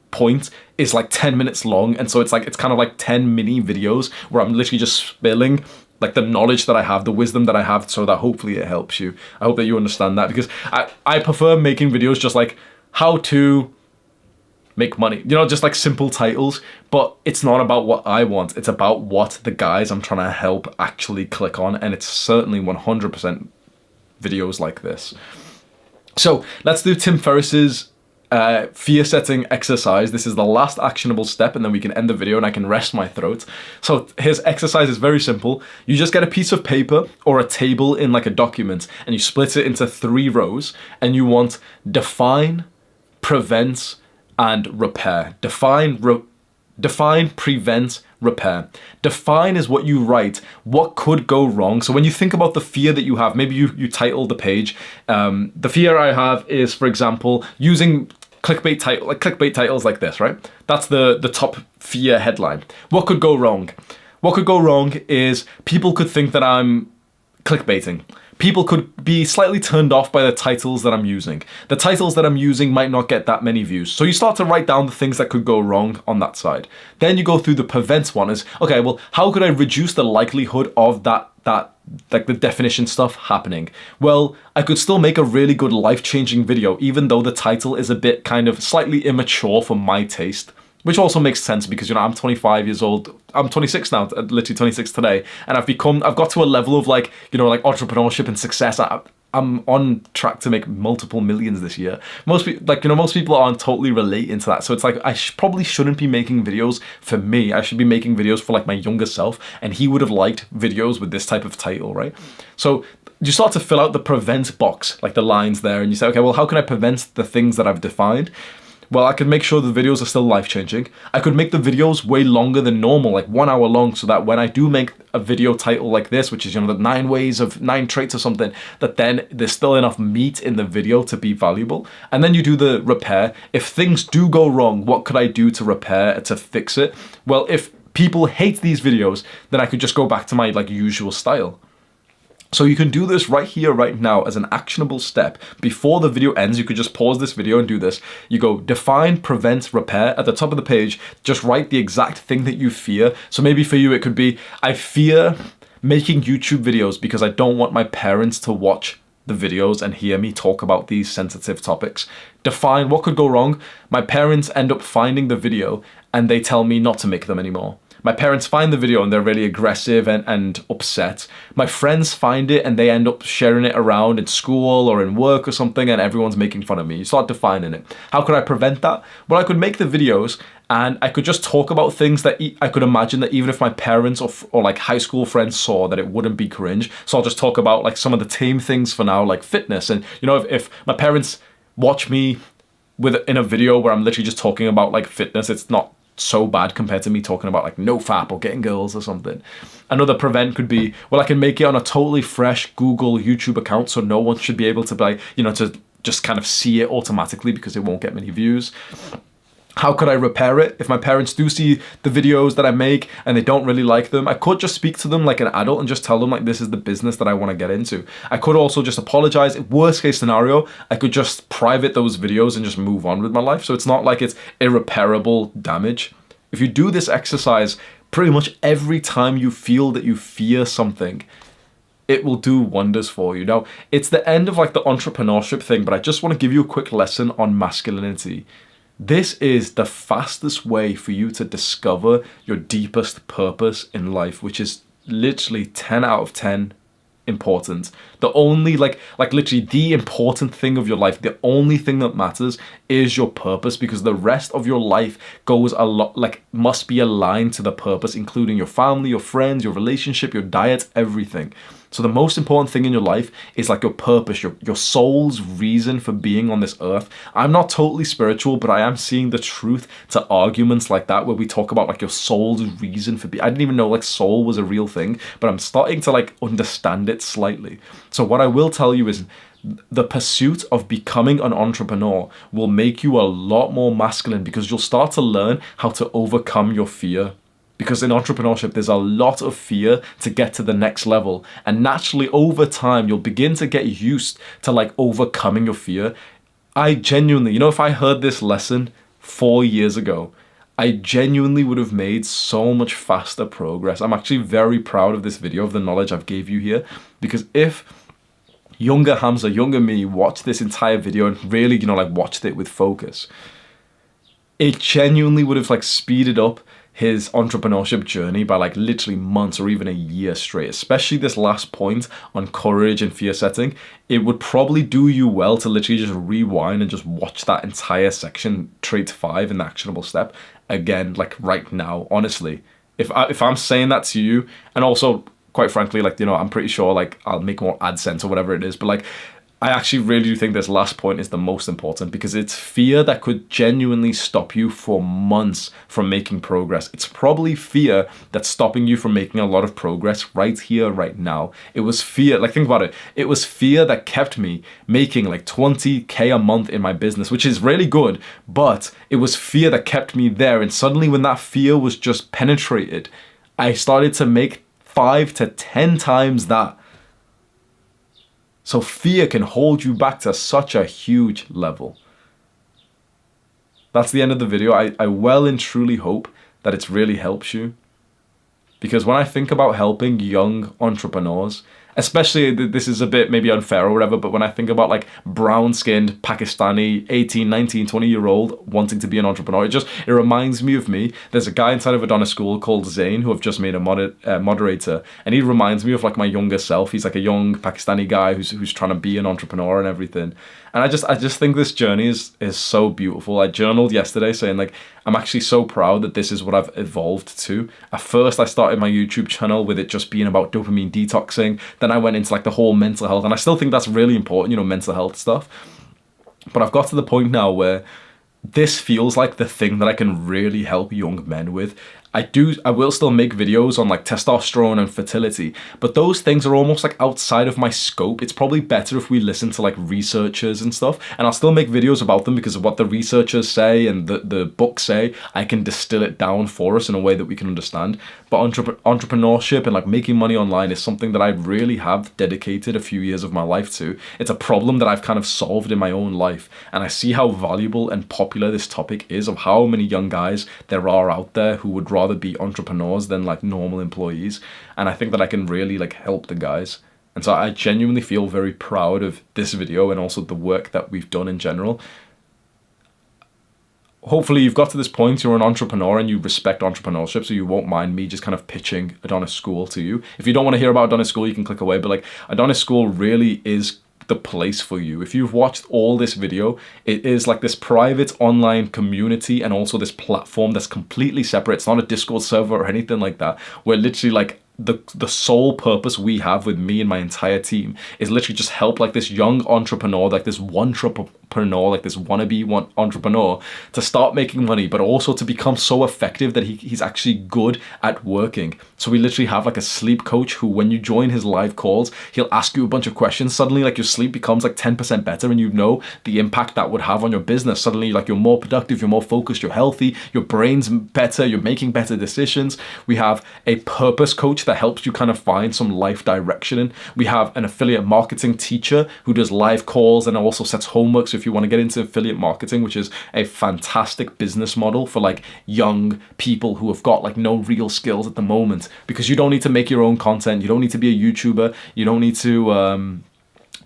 point is like 10 minutes long. And so it's kind of like 10 mini videos where I'm literally just spilling like the knowledge that I have, the wisdom that I have, so that hopefully it helps you. I hope that you understand that, because I prefer making videos just like how to make money, you know, just like simple titles, but it's not about what I want. It's about what the guys I'm trying to help actually click on. And it's certainly 100% videos like this. So let's do Tim Ferriss's fear setting exercise. This is the last actionable step, and then we can end the video and I can rest my throat. So his exercise is very simple. You just get a piece of paper or a table in like a document, and you split it into 3 rows, and you want define, prevent, and repair. Define, prevent, repair. Define is what you write, what could go wrong. So when you think about the fear that you have, maybe you title the page, the fear I have is, for example, using clickbait titles like this, right? That's the top fear headline. What could go wrong? What could go wrong is people could think that I'm clickbaiting. People could be slightly turned off by the titles that I'm using. The titles that I'm using might not get that many views. So you start to write down the things that could go wrong on that side. Then you go through the prevent one is, okay, well, how could I reduce the likelihood of that like the definition stuff happening? Well, I could still make a really good life-changing video, even though the title is a bit kind of slightly immature for my taste. Which also makes sense because, you know, I'm 25 years old. I'm 26 now, literally 26 today. And I've got to a level of like, you know, like entrepreneurship and success. I'm on track to make multiple millions this year. Most people aren't totally relating to that. So it's like, I probably shouldn't be making videos for me. I should be making videos for like my younger self. And he would have liked videos with this type of title, right? So you start to fill out the prevent box, like the lines there. And you say, okay, well, how can I prevent the things that I've defined? Well, I could make sure the videos are still life-changing. I could make the videos way longer than normal, like 1 hour long, so that when I do make a video title like this, which is, you know, the 9 traits or something, that then there's still enough meat in the video to be valuable. And then you do the repair. If things do go wrong, what could I do to repair, to fix it? Well, if people hate these videos, then I could just go back to my like usual style. So you can do this right here, right now, as an actionable step. Before the video ends, you could just pause this video and do this. You go define, prevent, repair. At the top of the page, just write the exact thing that you fear. So maybe for you, it could be, I fear making YouTube videos because I don't want my parents to watch the videos and hear me talk about these sensitive topics. Define what could go wrong. My parents end up finding the video and they tell me not to make them anymore. My parents find the video and they're really aggressive and upset. My friends find it and they end up sharing it around in school or in work or something, and everyone's making fun of me. You start defining it. How could I prevent that? Well, I could make the videos and I could just talk about things that I could imagine that even if my parents or like high school friends saw, that it wouldn't be cringe. So I'll just talk about like some of the tame things for now, like fitness. And, you know, if my parents watch me in a video where I'm literally just talking about like fitness, it's not so bad compared to me talking about like no fap or getting girls or something. Another prevent could be, well, I can make it on a totally fresh Google, YouTube account, so no one should be able to to just kind of see it automatically because it won't get many views. How could I repair it? If my parents do see the videos that I make and they don't really like them, I could just speak to them like an adult and just tell them like this is the business that I want to get into. I could also just apologize. Worst case scenario, I could just private those videos and just move on with my life. So it's not like it's irreparable damage. If you do this exercise pretty much every time you feel that you fear something, it will do wonders for you. Now, it's the end of like the entrepreneurship thing, but I just want to give you a quick lesson on masculinity. This is the fastest way for you to discover your deepest purpose in life, which is literally 10 out of 10 important. The only literally the important thing of your life, the only thing that matters is your purpose, because the rest of your life goes a lot must be aligned to the purpose, including your family, your friends, your relationship, your diet, everything. So the most important thing in your life is like your purpose, your soul's reason for being on this earth. I'm not totally spiritual, but I am seeing the truth to arguments like that where we talk about like your soul's reason for being. I didn't even know like soul was a real thing, but I'm starting to like understand it slightly. So what I will tell you is the pursuit of becoming an entrepreneur will make you a lot more masculine, because you'll start to learn how to overcome your fear. Because in entrepreneurship, there's a lot of fear to get to the next level. And naturally, over time, you'll begin to get used to like overcoming your fear. I genuinely, if I heard this lesson 4 years ago, I genuinely would have made so much faster progress. I'm actually very proud of this video, of the knowledge I've gave you here. Because if younger Hamza, younger me, watched this entire video and really, watched it with focus, it genuinely would have like speeded up his entrepreneurship journey by like literally months or even a year straight, especially this last point on courage and fear setting. It would probably do you well to literally just rewind and just watch that entire section, trait 5 in the actionable step, again, like right now. Honestly, if I'm saying that to you, and also quite frankly, like, I'm pretty sure like I'll make more AdSense or whatever it is, but like, I actually really do think this last point is the most important, because it's fear that could genuinely stop you for months from making progress. It's probably fear that's stopping you from making a lot of progress right here, right now. It was fear, like think about it. It was fear that kept me making like 20K a month in my business, which is really good, but it was fear that kept me there. And suddenly when that fear was just penetrated, I started to make 5 to 10 times that. So fear can hold you back to such a huge level. That's the end of the video. I well and truly hope that it's really helps you. Because when I think about helping young entrepreneurs, especially, this is a bit maybe unfair or whatever, but when I think about like brown-skinned Pakistani 18, 19, 20-year-old wanting to be an entrepreneur, it reminds me of me. There's a guy inside of Adonis school called Zain who I've just made a moderator, and he reminds me of like my younger self. He's like a young Pakistani guy who's trying to be an entrepreneur and everything. And I just think this journey is so beautiful. I journaled yesterday saying like, I'm actually so proud that this is what I've evolved to. At first, I started my YouTube channel with it just being about dopamine detoxing. Then I went into like the whole mental health, and I still think that's really important, mental health stuff. But I've got to the point now where this feels like the thing that I can really help young men with. I will still make videos on like testosterone and fertility, but those things are almost like outside of my scope. It's probably better if we listen to like researchers and stuff, and I'll still make videos about them because of what the researchers say and the books say. I can distill it down for us in a way that we can understand. But entrepreneurship and like making money online is something that I really have dedicated a few years of my life to. It's a problem that I've kind of solved in my own life, and I see how valuable and popular this topic is, of how many young guys there are out there who would rather be entrepreneurs than like normal employees. And I think that I can really like help the guys. And so I genuinely feel very proud of this video and also the work that we've done in general. Hopefully you've got to this point, you're an entrepreneur and you respect entrepreneurship, so you won't mind me just kind of pitching Adonis School to you. If you don't want to hear about Adonis School, you can click away, but like Adonis School really is the place for you. If you've watched all this video, it is like this private online community and also this platform that's completely separate. It's not a Discord server or anything like that. We're literally like the sole purpose we have with me and my entire team is literally just help like this young entrepreneur, like this one entrepreneur, like this wannabe entrepreneur, to start making money, but also to become so effective that he's actually good at working. So we literally have like a sleep coach who, when you join his live calls, he'll ask you a bunch of questions. Suddenly, like, your sleep becomes like 10% better, and you know the impact that would have on your business. Suddenly, like, you're more productive, you're more focused, you're healthy, your brain's better, you're making better decisions. We have a purpose coach that helps you kind of find some life direction in. We have an affiliate marketing teacher who does live calls and also sets homework. So if you want to get into affiliate marketing, which is a fantastic business model for like young people who have got like no real skills at the moment, because you don't need to make your own content, you don't need to be a YouTuber, you don't need to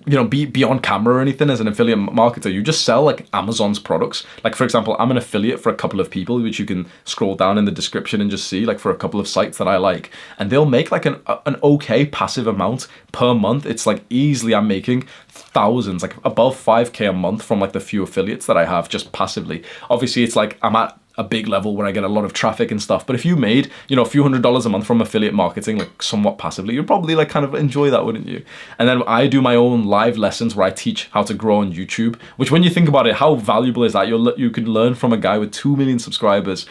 be on camera or anything as an affiliate marketer. You just sell like Amazon's products. Like, for example, I'm an affiliate for a couple of people, which you can scroll down in the description and just see, like, for a couple of sites that I like, and they'll make like an okay passive amount per month. It's like easily I'm making thousands, like above 5k a month from like the few affiliates that I have just passively. Obviously, it's like I'm at a big level where I get a lot of traffic and stuff, but if you made, a few $100s a month from affiliate marketing, like somewhat passively, you'd probably like kind of enjoy that, wouldn't you? And then I do my own live lessons where I teach how to grow on YouTube, which, when you think about it, how valuable is that? You could learn from a guy with 2 million subscribers.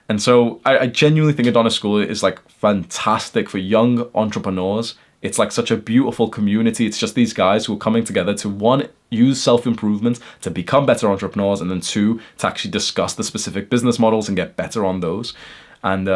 And so I genuinely think Adonis School is like fantastic for young entrepreneurs. It's like such a beautiful community. It's just these guys who are coming together to, one, use self-improvement to become better entrepreneurs, and then two, to actually discuss the specific business models and get better on those. And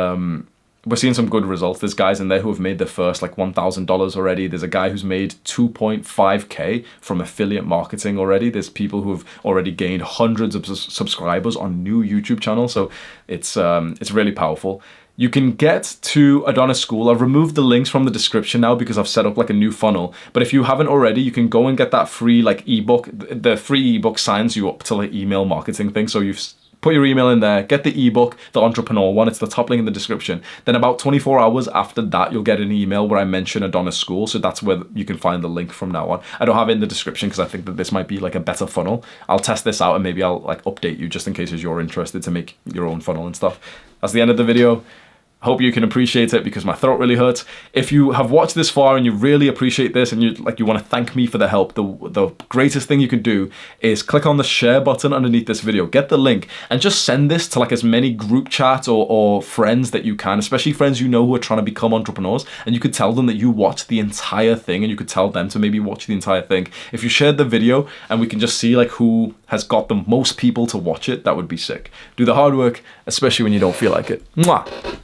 we're seeing some good results. There's guys in there who have made their first like $1,000 already. There's a guy who's made 2.5k from affiliate marketing already. There's people who have already gained hundreds of subscribers on new YouTube channels. So it's really powerful. You can get to Adonis School. I've removed the links from the description now because I've set up like a new funnel. But if you haven't already, you can go and get that free like ebook. The free ebook signs you up to like email marketing thing. So you've put your email in there, get the ebook, the entrepreneur one. It's the top link in the description. Then about 24 hours after that, you'll get an email where I mention Adonis School. So that's where you can find the link from now on. I don't have it in the description because I think that this might be like a better funnel. I'll test this out and maybe I'll like update you just in case you're interested to make your own funnel and stuff. That's the end of the video. Hope you can appreciate it because my throat really hurts. If you have watched this far and you really appreciate this and you want to thank me for the help, the greatest thing you can do is click on the share button underneath this video. Get the link and just send this to like as many group chats or friends that you can, especially friends you know who are trying to become entrepreneurs, and you could tell them that you watched the entire thing, and you could tell them to maybe watch the entire thing. If you shared the video and we can just see like who has got the most people to watch it, that would be sick. Do the hard work, especially when you don't feel like it. Mwah!